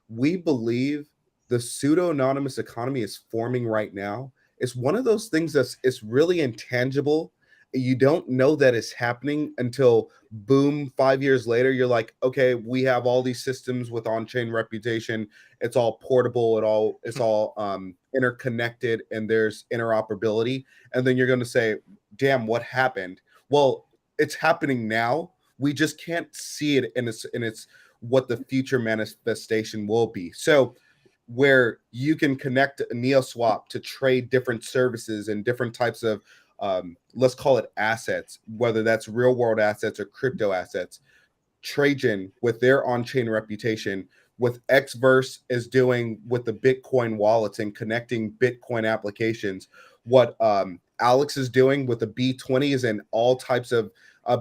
Speaker 4: We believe the pseudo-anonymous economy is forming right now. It's one of those things it's really intangible. You don't know that it's happening until boom, 5 years later, you're like, okay, we have all these systems with on-chain reputation. It's all portable. It's all interconnected, and there's interoperability. And then you're going to say, damn, what happened? Well, it's happening now. We just can't see it in its what the future manifestation will be. So where you can connect a NeoSwap to trade different services and different types of let's call it assets, whether that's real world assets or crypto assets. Trajan, with their on-chain reputation, with Xverse is doing with the Bitcoin wallets and connecting Bitcoin applications, what Alex is doing with the B20s and all types of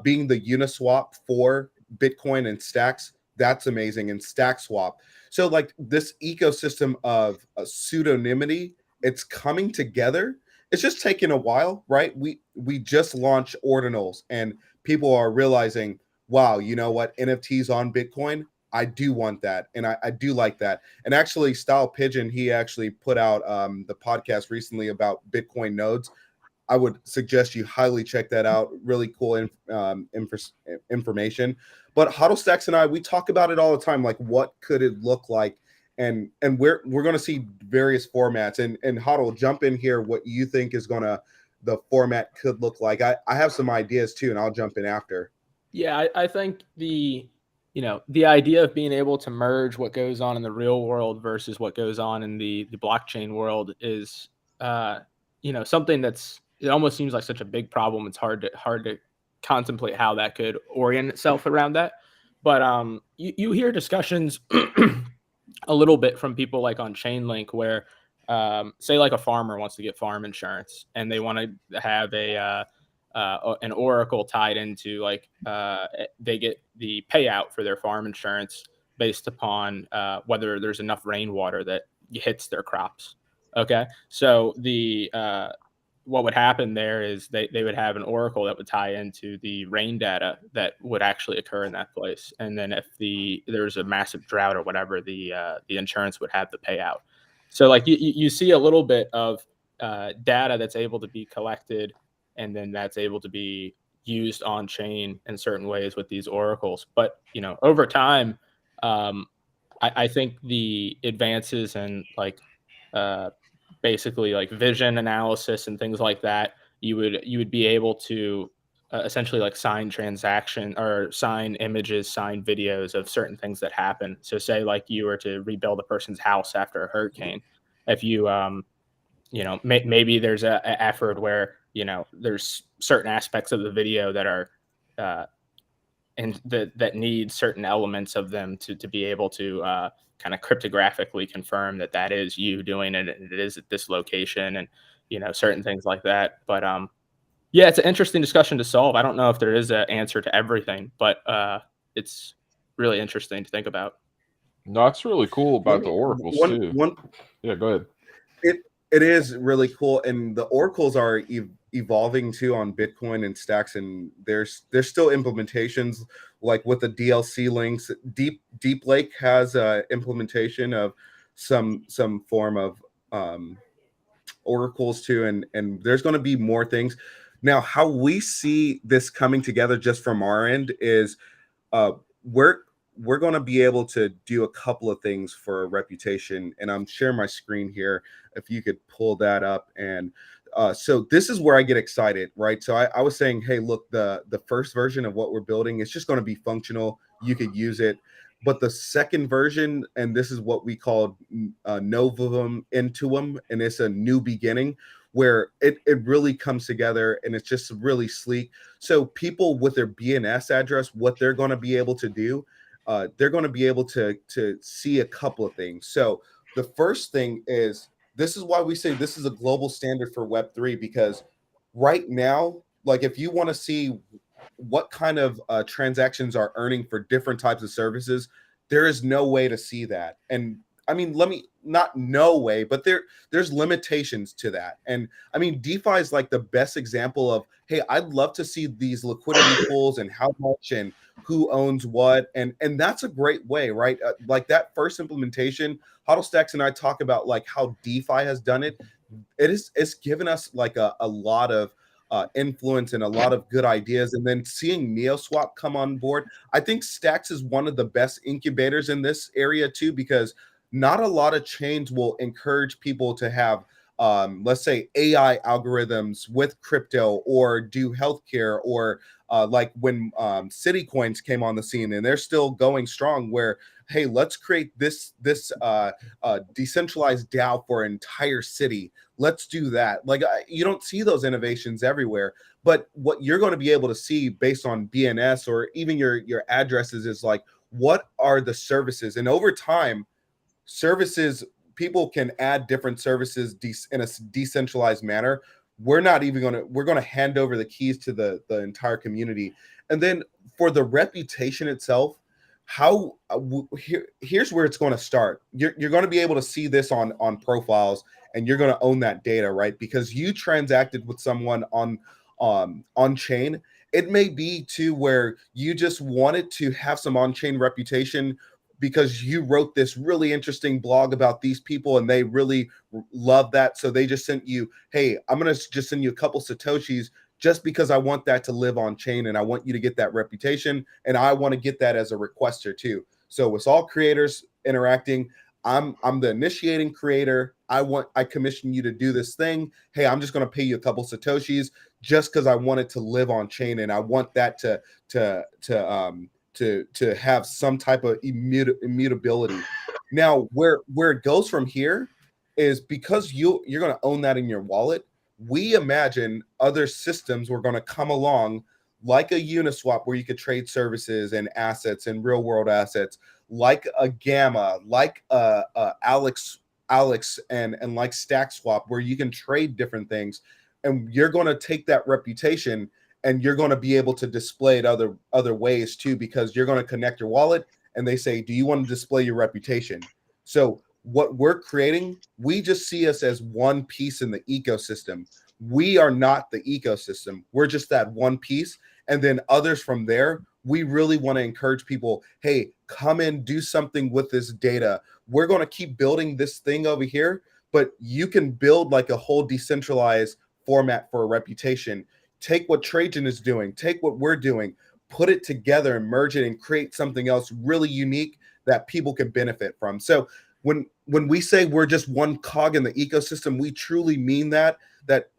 Speaker 4: being the Uniswap for Bitcoin and Stacks, that's amazing. And StackSwap. So like this ecosystem of pseudonymity, it's coming together. It's just taking a while, right? We just launched ordinals, and people are realizing, wow, you know what? NFTs on Bitcoin, I do want that, and I do like that. And actually, Style Pigeon, he actually put out the podcast recently about Bitcoin nodes. I would suggest you highly check that out. Really cool information. But Hodlstx and I, we talk about it all the time. Like, what could it look like? And we're going to see various formats. And Hodl, jump in here. What you think is the format could look like? I have some ideas too, and I'll jump in after.
Speaker 5: Yeah, I think the idea of being able to merge what goes on in the real world versus what goes on in the blockchain world is something it almost seems like such a big problem. It's hard to contemplate how that could orient itself around that. But you hear discussions a little bit from people like on Chainlink where say like a farmer wants to get farm insurance and they want to have an oracle tied into like they get the payout for their farm insurance based upon whether there's enough rainwater that hits their crops. Okay, so what would happen there is they would have an oracle that would tie into the rain data that would actually occur in that place, and then if there's a massive drought or whatever, the insurance would have the payout. So like you see a little bit of data that's able to be collected, and then that's able to be used on chain in certain ways with these oracles. But over time, I think the advances in like basically like vision analysis and things like that, you would be able to essentially like sign transaction or sign images, sign videos of certain things that happen. So say like you were to rebuild a person's house after a hurricane, if you maybe there's a effort where there's certain aspects of the video that are and that need certain elements of them to be able to kind of cryptographically confirm that is you doing it, and it is at this location, and certain things like that. But yeah, it's an interesting discussion to solve. I don't know if there is an answer to everything, but it's really interesting to think about.
Speaker 1: No, that's really cool about the oracles too. Yeah, go ahead.
Speaker 4: It is really cool, and the oracles are evolving too on Bitcoin and Stacks, and there's still implementations like with the DLC links. Deep Lake has a implementation of some form of oracles too, and there's going to be more things. Now, how we see this coming together just from our end is we're going to be able to do a couple of things for a reputation, and I'm sharing my screen here. If you could pull that up, and so this is where I get excited, right? So I was saying, hey, look, the first version of what we're building is just going to be functional. You could use it, but the second version, and this is what we call novum intuum, and it's a new beginning where it really comes together, and it's just really sleek. So people with their BNS address, what they're going to be able to do, they're going to be able to see a couple of things. So the first thing is, this is why we say this is a global standard for Web3, because right now, like if you want to see what kind of transactions are earning for different types of services, there is no way to see that. And I mean, not no way, but there's limitations to that. And I mean, DeFi is like the best example of, hey, I'd love to see these liquidity pools and how much and who owns what. And that's a great way, right? Like that first implementation, Hodlstx and I talk about like how DeFi has done it. It's given us like a lot of influence and a lot of good ideas. And then seeing NeoSwap come on board, I think Stacks is one of the best incubators in this area too, because not a lot of chains will encourage people to have, let's say, AI algorithms with crypto or do healthcare, or like when City Coins came on the scene, and they're still going strong, where, hey, let's create this decentralized DAO for an entire city. Let's do that. Like you don't see those innovations everywhere, but what you're going to be able to see based on BNS or even your addresses is like, what are the services? And over time, services, people can add different services in a decentralized manner. We're going to hand over the keys to the entire community. And then for the reputation itself, here's where it's going to start. You're going to be able to see this on profiles, and you're going to own that data, right? Because you transacted with someone on chain. It may be too where you just wanted to have some on-chain reputation because you wrote this really interesting blog about these people and they really love that. So they just sent you, hey, I'm going to just send you a couple Satoshis just because I want that to live on chain and I want you to get that reputation. And I want to get that as a requester too. So it's all creators interacting. I'm the initiating creator. I commission you to do this thing. Hey, I'm just going to pay you a couple Satoshis just because I want it to live on chain. And I want that to have some type of immutability. Now, where it goes from here is because you're going to own that in your wallet. We imagine other systems were going to come along, like a Uniswap, where you could trade services and assets and real world assets, like a Gamma, like Alex Alex and like StackSwap, where you can trade different things, and you're going to take that reputation and you're going to be able to display it other ways too, because you're going to connect your wallet and they say, do you want to display your reputation? So what we're creating, we just see us as one piece in the ecosystem. We are not the ecosystem. We're just that one piece. And then others from there, we really want to encourage people, hey, come in, do something with this data. We're going to keep building this thing over here, but you can build like a whole decentralized format for a reputation. Take what Trajan is doing, take what we're doing, put it together and merge it and create something else really unique that people can benefit from. So when we say we're just one cog in the ecosystem, we truly mean that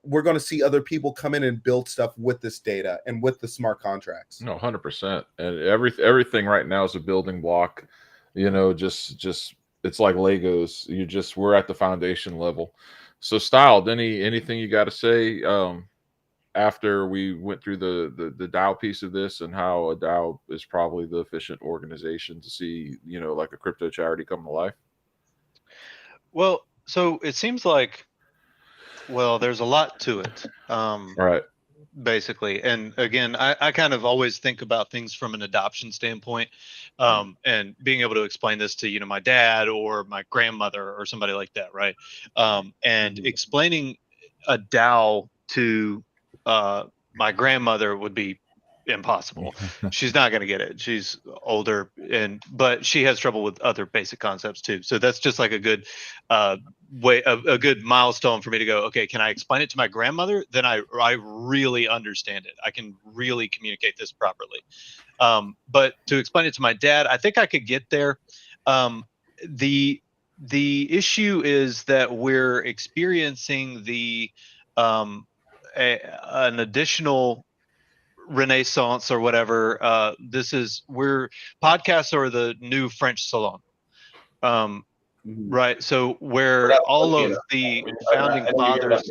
Speaker 4: we're going to see other people come in and build stuff with this data and with the smart contracts.
Speaker 1: No, 100%. And everything right now is a building block. Just it's like Legos. We're at the foundation level. So, Styled, anything you got to say after we went through the DAO piece of this, and how a DAO is probably the efficient organization to see, like a crypto charity come to life?
Speaker 3: Well, so it seems like, there's a lot to it.
Speaker 1: Right.
Speaker 3: Basically. And again, I kind of always think about things from an adoption standpoint, and being able to explain this to, my dad or my grandmother or somebody like that. Right. And explaining a DAO to my grandmother would be impossible. She's not going to get it. She's older, but she has trouble with other basic concepts too. So that's just like a good a good milestone for me to go, okay, can I explain it to my grandmother? Then I really understand it. I can really communicate this properly. But to explain it to my dad, I think I could get there. The issue is that we're experiencing an additional renaissance or whatever. Podcasts are the new French salon. Right. So where all of the founding fathers,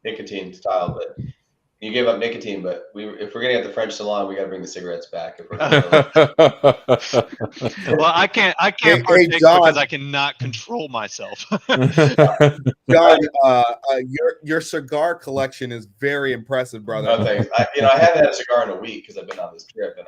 Speaker 2: nicotine style, but you gave up nicotine, but if we're gonna get the French salon, we got to bring the cigarettes back. If we're
Speaker 3: well, I can't partake because I cannot control myself.
Speaker 4: John, your cigar collection is very impressive, brother.
Speaker 2: Oh, thanks. I haven't had a cigar in a week because I've been on this trip, and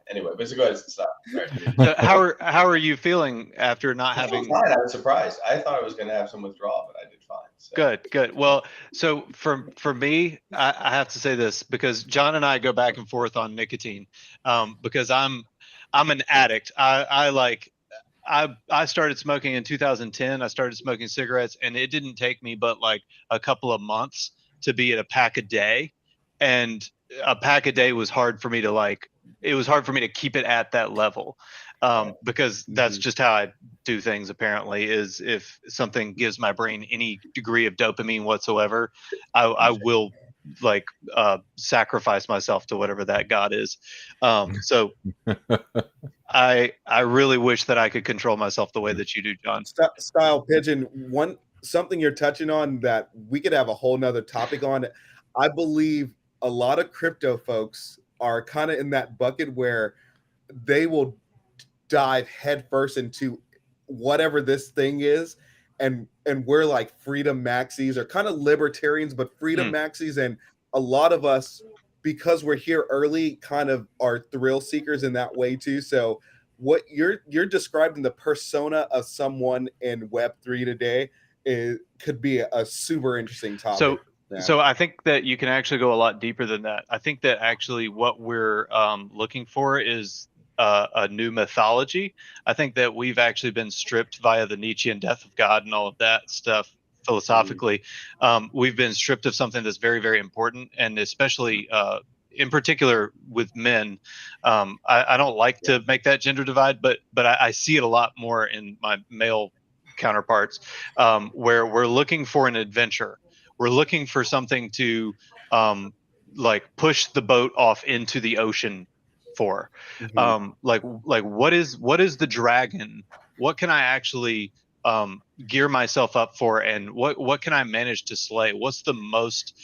Speaker 2: anyway. But so go ahead and stop. Right.
Speaker 3: So how are you feeling after not having?
Speaker 2: Fine. I was surprised. I thought I was going to have some withdrawal, but I did fine. So.
Speaker 3: Good. Well, so for me, I have to say this, because John and I go back and forth on nicotine, because I'm an addict. I started smoking in 2010. I started smoking cigarettes, and it didn't take me but like a couple of months to be at a pack a day. And a pack a day was hard for me to keep it at that level, because that's just how I do things. Apparently, is if something gives my brain any degree of dopamine whatsoever, I will sacrifice myself to whatever that God is. So I really wish that I could control myself the way that you do, John.
Speaker 4: Style Pigeon, something you're touching on that we could have a whole nother topic on. I believe a lot of crypto folks are kind of in that bucket where they will dive headfirst into whatever this thing is, and we're like freedom maxis, or kind of libertarians, but freedom maxis. And a lot of us, because we're here early, kind of are thrill seekers in that way too. So what you're describing, the persona of someone in Web3 today, could be a super interesting topic.
Speaker 3: So I think that you can actually go a lot deeper than that. I think that actually what we're looking for is a new mythology. I think that we've actually been stripped via the Nietzschean death of God and all of that stuff philosophically. We've been stripped of something that's very, very important, and especially in particular with men. I don't like to make that gender divide, but I see it a lot more in my male counterparts, where we're looking for an adventure. We're looking for something to push the boat off into the ocean for. What is the dragon? What can I actually gear myself up for, and what can I manage to slay? What's the most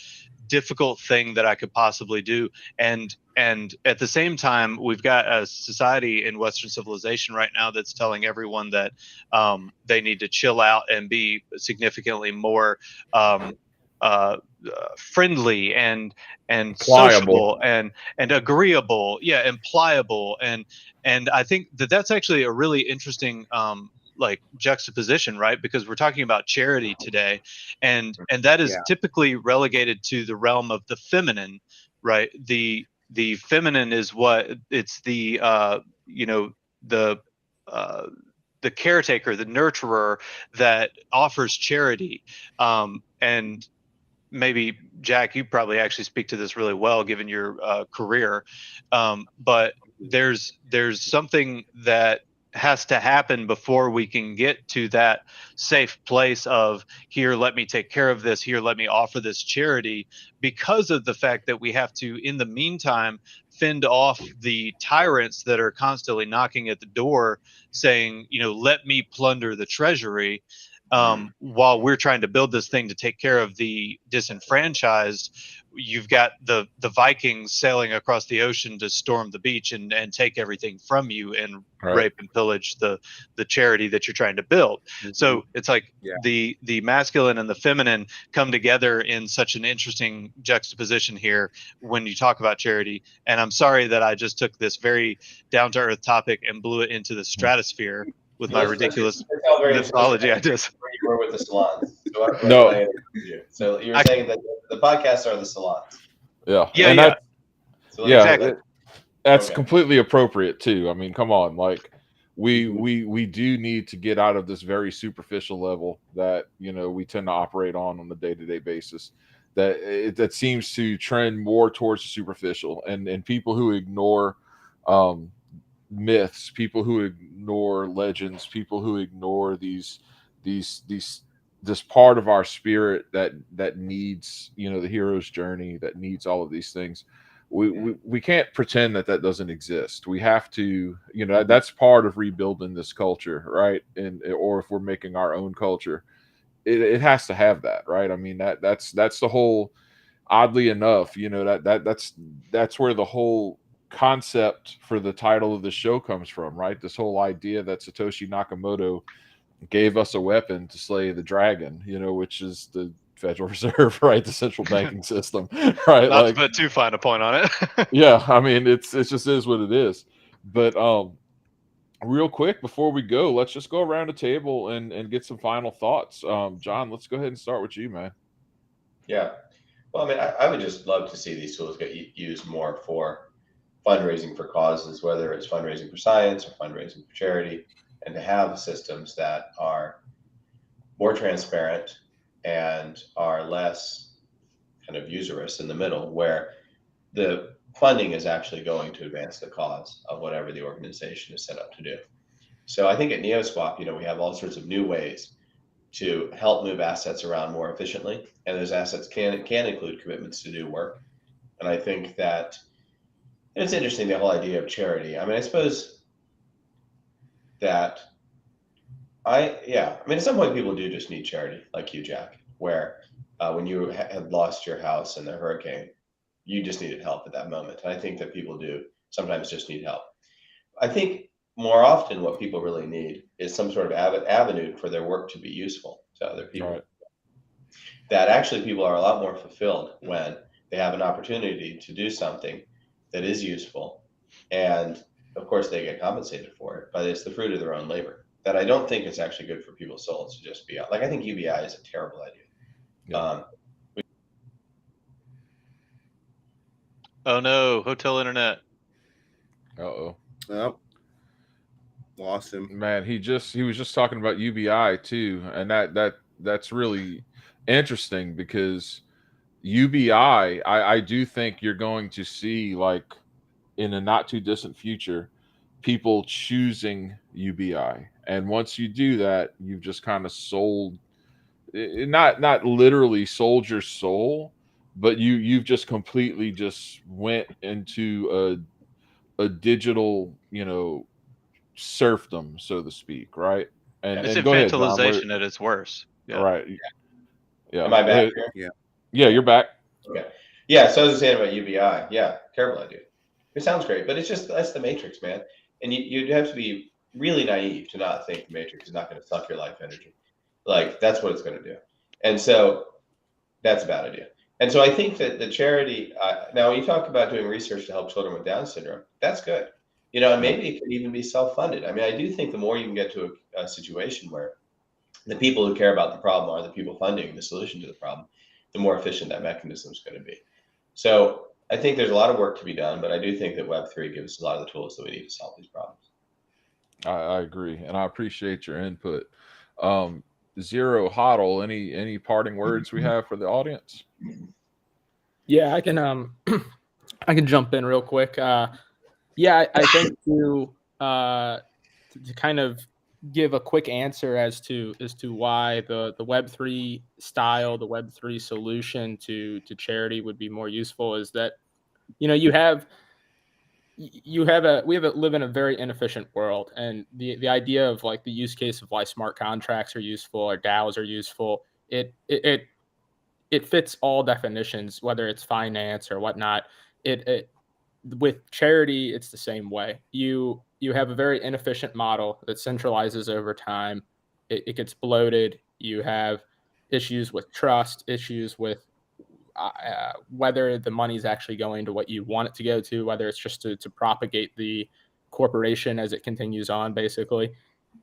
Speaker 3: difficult thing that I could possibly do? And and at the same time, we've got a society in Western civilization right now that's telling everyone that they need to chill out and be significantly more friendly and
Speaker 1: Pliable.
Speaker 3: sociable and agreeable, and pliable, and I think that that's actually a really interesting like juxtaposition, right? Because we're talking about charity today, and that is typically relegated to the realm of the feminine, right? The feminine is what it's the the the caretaker, the nurturer that offers charity, and maybe Jack, you probably actually speak to this really well given your career, but there's something that has to happen before we can get to that safe place of, here, let me take care of this, here, let me offer this charity, because of the fact that we have to, in the meantime, fend off the tyrants that are constantly knocking at the door saying, let me plunder the treasury, while we're trying to build this thing to take care of the disenfranchised. You've got the Vikings sailing across the ocean to storm the beach and take everything from you and rape and pillage the charity that you're trying to build. So it's like the masculine and the feminine come together in such an interesting juxtaposition here when you talk about charity. And I'm sorry that I just took this very down to earth topic and blew it into the stratosphere with my ridiculous mythology ideas.
Speaker 2: You were with the salons.
Speaker 1: No.
Speaker 2: So you were saying that the podcasts are the salons.
Speaker 1: Yeah.
Speaker 3: Yeah.
Speaker 1: Exactly. That's completely appropriate too. I mean, come on, like we do need to get out of this very superficial level that we tend to operate on a day-to-day basis. That seems to trend more towards the superficial, and people who ignore myths, people who ignore legends, people who ignore this part of our spirit that needs the hero's journey, that needs all of these things. We can't pretend that doesn't exist. We have to, that's part of rebuilding this culture, right? Or if we're making our own culture, it has to have that, right? I mean, that's the whole. Oddly enough, that's where the whole concept for the title of the show comes from, right? This whole idea that Satoshi Nakamoto gave us a weapon to slay the dragon, which is the Federal Reserve, right? The central banking system, right?
Speaker 3: Not to put too fine a point on it.
Speaker 1: Yeah, I mean, it just is what it is. But real quick before we go, let's just go around the table and get some final thoughts. John, let's go ahead and start with you, man.
Speaker 2: Yeah. Well, I mean, I would just love to see these tools get used more for fundraising for causes, whether it's fundraising for science or fundraising for charity, and to have systems that are more transparent and are less kind of usurious in the middle, where the funding is actually going to advance the cause of whatever the organization is set up to do. So I think at NeoSwap, we have all sorts of new ways to help move assets around more efficiently, and those assets can include commitments to do work. And I think that it's interesting, the whole idea of charity. I mean, I suppose that at some point people do just need charity, like you, Jack, where when you had lost your house in the hurricane, you just needed help at that moment. And I think that people do sometimes just need help. I think more often what people really need is some sort of avenue for their work to be useful to other people. Right. That actually people are a lot more fulfilled when they have an opportunity to do something that is useful, and of course they get compensated for it, but it's the fruit of their own labor. That I don't think it's actually good for people's souls to just be out. Like, I think UBI is a terrible idea. Yeah.
Speaker 3: Oh no, hotel internet.
Speaker 1: Uh-oh.
Speaker 4: Yep. Lost him.
Speaker 1: Man, he was just talking about UBI too, and that's really interesting, because UBI, I do think you're going to see, like, in a not too distant future, people choosing UBI. And once you do that, you've just kind of sold, not literally sold your soul, but you've just completely just went into a digital, serfdom, so to speak, right?
Speaker 3: And it's infantilization at its worst.
Speaker 1: Yeah. Right. Yeah.
Speaker 2: Am I back here?
Speaker 1: Yeah, you're back.
Speaker 2: Okay. Yeah, so I was saying about UBI. Yeah, terrible idea. It sounds great, but that's the Matrix, man. And you have to be really naive to not think the Matrix is not going to suck your life energy. Like, that's what it's going to do. And so that's a bad idea. And so I think that the charity, now when you talk about doing research to help children with Down syndrome, that's good. And maybe it could even be self-funded. I mean, I do think the more you can get to a situation where the people who care about the problem are the people funding the solution to the problem, the more efficient that mechanism is going to be. So I think there's a lot of work to be done, but I do think that Web3 gives us a lot of the tools that we need to solve these problems.
Speaker 1: I agree, and I appreciate your input. Zero Hodl, any parting words we have for the audience?
Speaker 5: Yeah, I can I can jump in real quick. Yeah, I think to kind of give a quick answer as to why the Web3 style, the Web3 solution to charity would be more useful is that we live in a very inefficient world, and the idea of like the use case of why smart contracts are useful or DAOs are useful, it fits all definitions, whether it's finance or whatnot. It with charity, it's the same way. You have a very inefficient model that centralizes over time. It gets bloated. You have issues with trust, issues with whether the money is actually going to what you want it to go to, whether it's just to propagate the corporation as it continues on, basically.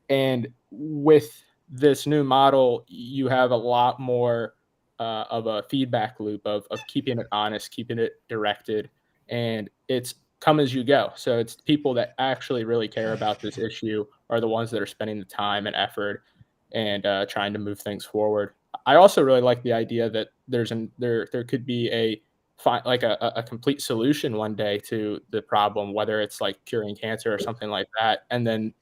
Speaker 5: And with this new model, you have a lot more of a feedback loop of keeping it honest, keeping it directed, and it's come as you go. So it's people that actually really care about this issue are the ones that are spending the time and effort and trying to move things forward. I also really like the idea that there could be a complete solution one day to the problem, whether it's like curing cancer or something like that, and then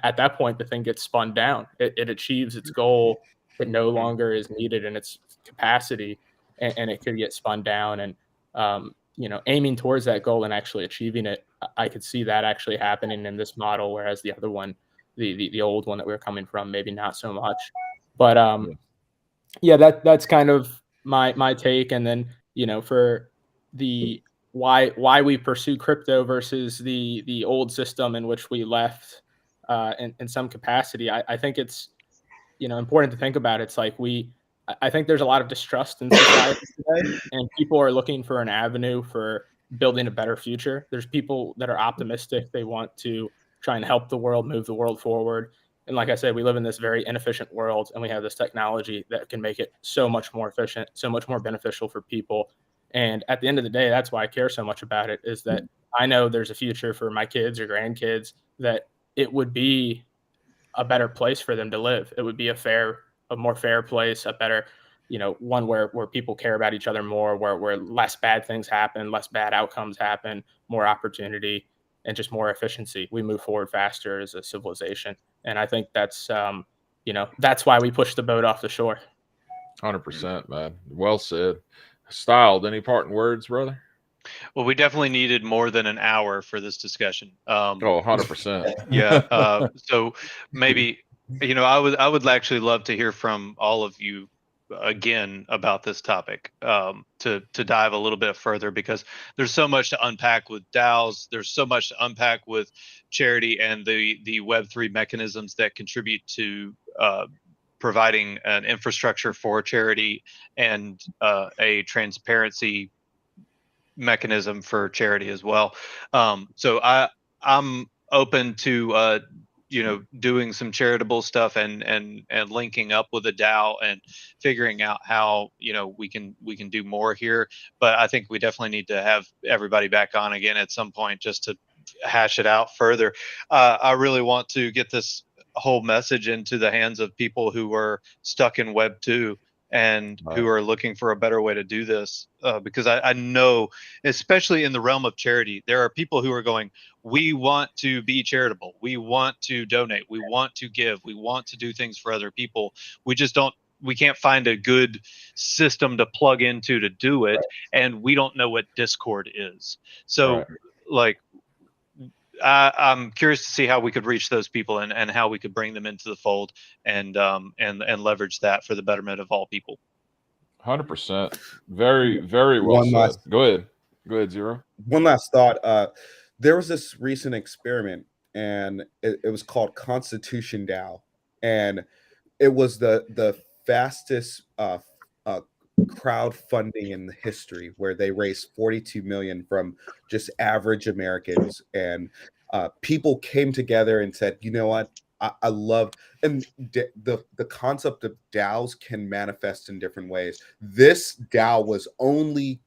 Speaker 5: at that point the thing gets spun down. It achieves its goal. It no longer is needed in its capacity, and it could get spun down. And aiming towards that goal and actually achieving it, I could see that actually happening in this model, whereas the other one, the old one that we were coming from, maybe not so much. But yeah, that's kind of my take. And then for the why we pursue crypto versus the old system in which we left in some capacity, I think it's important to think about. It's like I think there's a lot of distrust in society today, and people are looking for an avenue for building a better future. There's people that are optimistic. They want to try and help the world, move the world forward. And like I said, we live in this very inefficient world, and we have this technology that can make it so much more efficient, so much more beneficial for people. And at the end of the day, that's why I care so much about it, is that I know there's a future for my kids or grandkids, that it would be a better place for them to live. It would be a more fair place, a better, one where people care about each other more, where less bad things happen, less bad outcomes happen, more opportunity, and just more efficiency. We move forward faster as a civilization. And I think that's why we push the boat off the shore.
Speaker 1: 100%, man. Well said. Styled. Any parting words, brother?
Speaker 3: Well, we definitely needed more than an hour for this discussion.
Speaker 1: 100%.
Speaker 3: Yeah. So maybe, I would actually love to hear from all of you again about this topic, to dive a little bit further, because there's so much to unpack with DAOs. There's so much to unpack with charity and the Web3 mechanisms that contribute to providing an infrastructure for charity and a transparency mechanism for charity as well. So I'm open to doing some charitable stuff and linking up with a DAO and figuring out how we can do more here. But I think we definitely need to have everybody back on again at some point just to hash it out further. I really want to get this whole message into the hands of people who are stuck in Web 2 and who are looking for a better way to do this, because I know, especially in the realm of charity, there are people who are going, we want to be charitable, we want to donate, we want to give, we want to do things for other people. We can't find a good system to plug into to do it, and we don't know what Discord is. So I'm curious to see how we could reach those people and how we could bring them into the fold and leverage that for the betterment of all people.
Speaker 1: 100%. Very, very well said. Go ahead. Go ahead, Zero.
Speaker 4: One last thought. There was this recent experiment, and it was called Constitution DAO, and it was the fastest crowdfunding in the history, where they raised 42 million from just average Americans, and people came together and said, you know what, I love, and the concept of DAOs can manifest in different ways. This DAO was only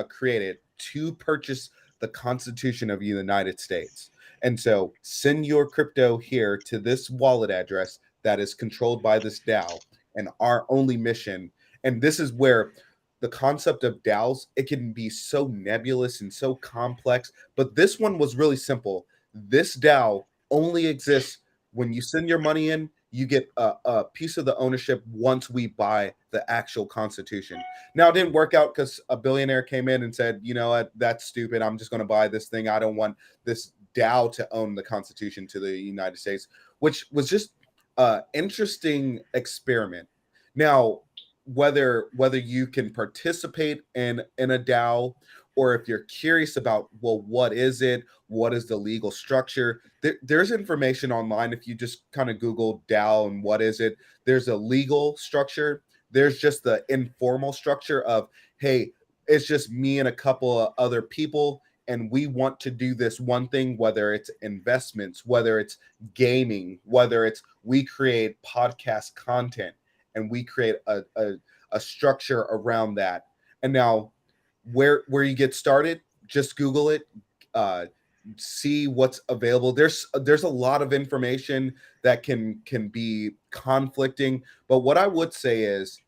Speaker 4: created to purchase the Constitution of the United States. And so send your crypto here to this wallet address that is controlled by this DAO. And our only mission, and this is where the concept of DAOs, it can be so nebulous and so complex, but this one was really simple. This DAO only exists when you send your money in, you get a piece of the ownership once we buy the actual Constitution. Now, it didn't work out because a billionaire came in and said, you know what, that's stupid. I'm just going to buy this thing. I don't want this DAO to own the Constitution to the United States, which was just an interesting experiment. Now, whether you can participate in a DAO, or if you're curious about, well, what is it? What is the legal structure? There's information online. If you just kind of Google DAO and what is it, there's a legal structure. There's just the informal structure of, hey, it's just me and a couple of other people, and we want to do this one thing, whether it's investments, whether it's gaming, whether it's we create podcast content, and we create a structure around that. And now, where you get started, just Google it, see what's available. There's a lot of information that can be conflicting, but what I would say is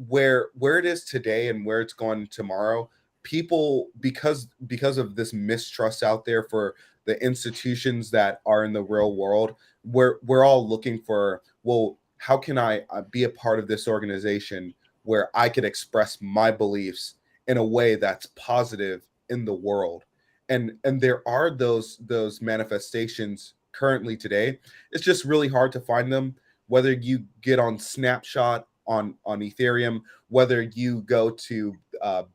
Speaker 4: where it is today and where it's going tomorrow, people, because of this mistrust out there for the institutions that are in the real world, we're all looking for, well, how can I be a part of this organization where I could express my beliefs in a way that's positive in the world? And there are those manifestations currently today. It's just really hard to find them, whether you get on Snapshot on Ethereum, whether you go to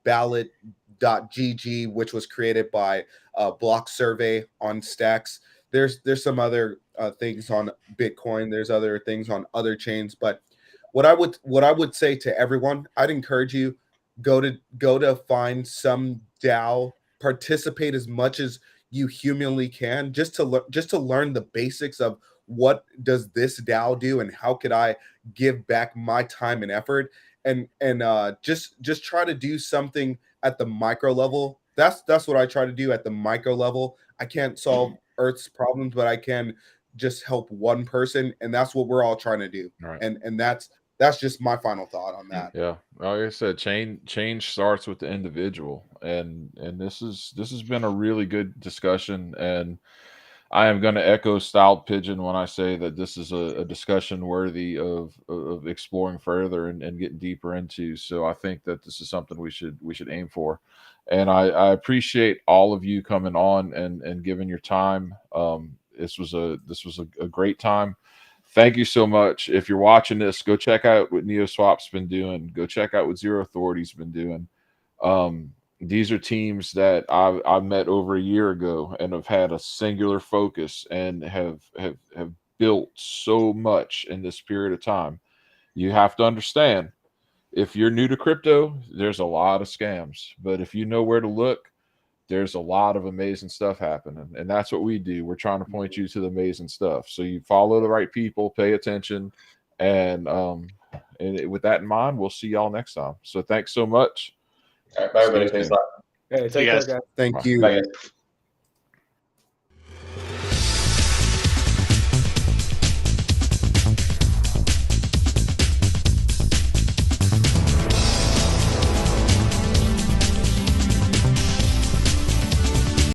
Speaker 4: ballot.gg, which was created by Block Survey on Stacks. There's some other things on Bitcoin. There's other things on other chains. But what I would say to everyone, I'd encourage you, go to find some DAO, participate as much as you humanly can, just to learn the basics of what does this DAO do and how could I give back my time and effort, and just try to do something at the micro level. That's what I try to do at the micro level. I can't solve Earth's problems, but I can just help one person, and that's what we're all trying to do.
Speaker 1: Right.
Speaker 4: And that's just my final thought on that.
Speaker 1: Yeah, like I said, change starts with the individual, and this has been a really good discussion, and I am going to echo Styled Pigeon when I say that this is a discussion worthy of exploring further and getting deeper into. So I think that this is something we should aim for, and I appreciate all of you coming on and giving your time. This was a great time. Thank you so much. If you're watching this, go check out what NeoSwap's been doing. Go check out what Zero Authority's been doing. These are teams that I met over a year ago and have had a singular focus and have built so much in this period of time. You have to understand, if you're new to crypto, there's a lot of scams. But if you know where to look, there's a lot of amazing stuff happening, and that's what we do. We're trying to point you to the amazing stuff. So you follow the right people, pay attention, and with that in mind, we'll see y'all next time. So thanks so much.
Speaker 2: All right, bye everybody. Thanks a lot.
Speaker 5: Hey, take care, guys.
Speaker 4: Thank you.
Speaker 2: Bye, guys.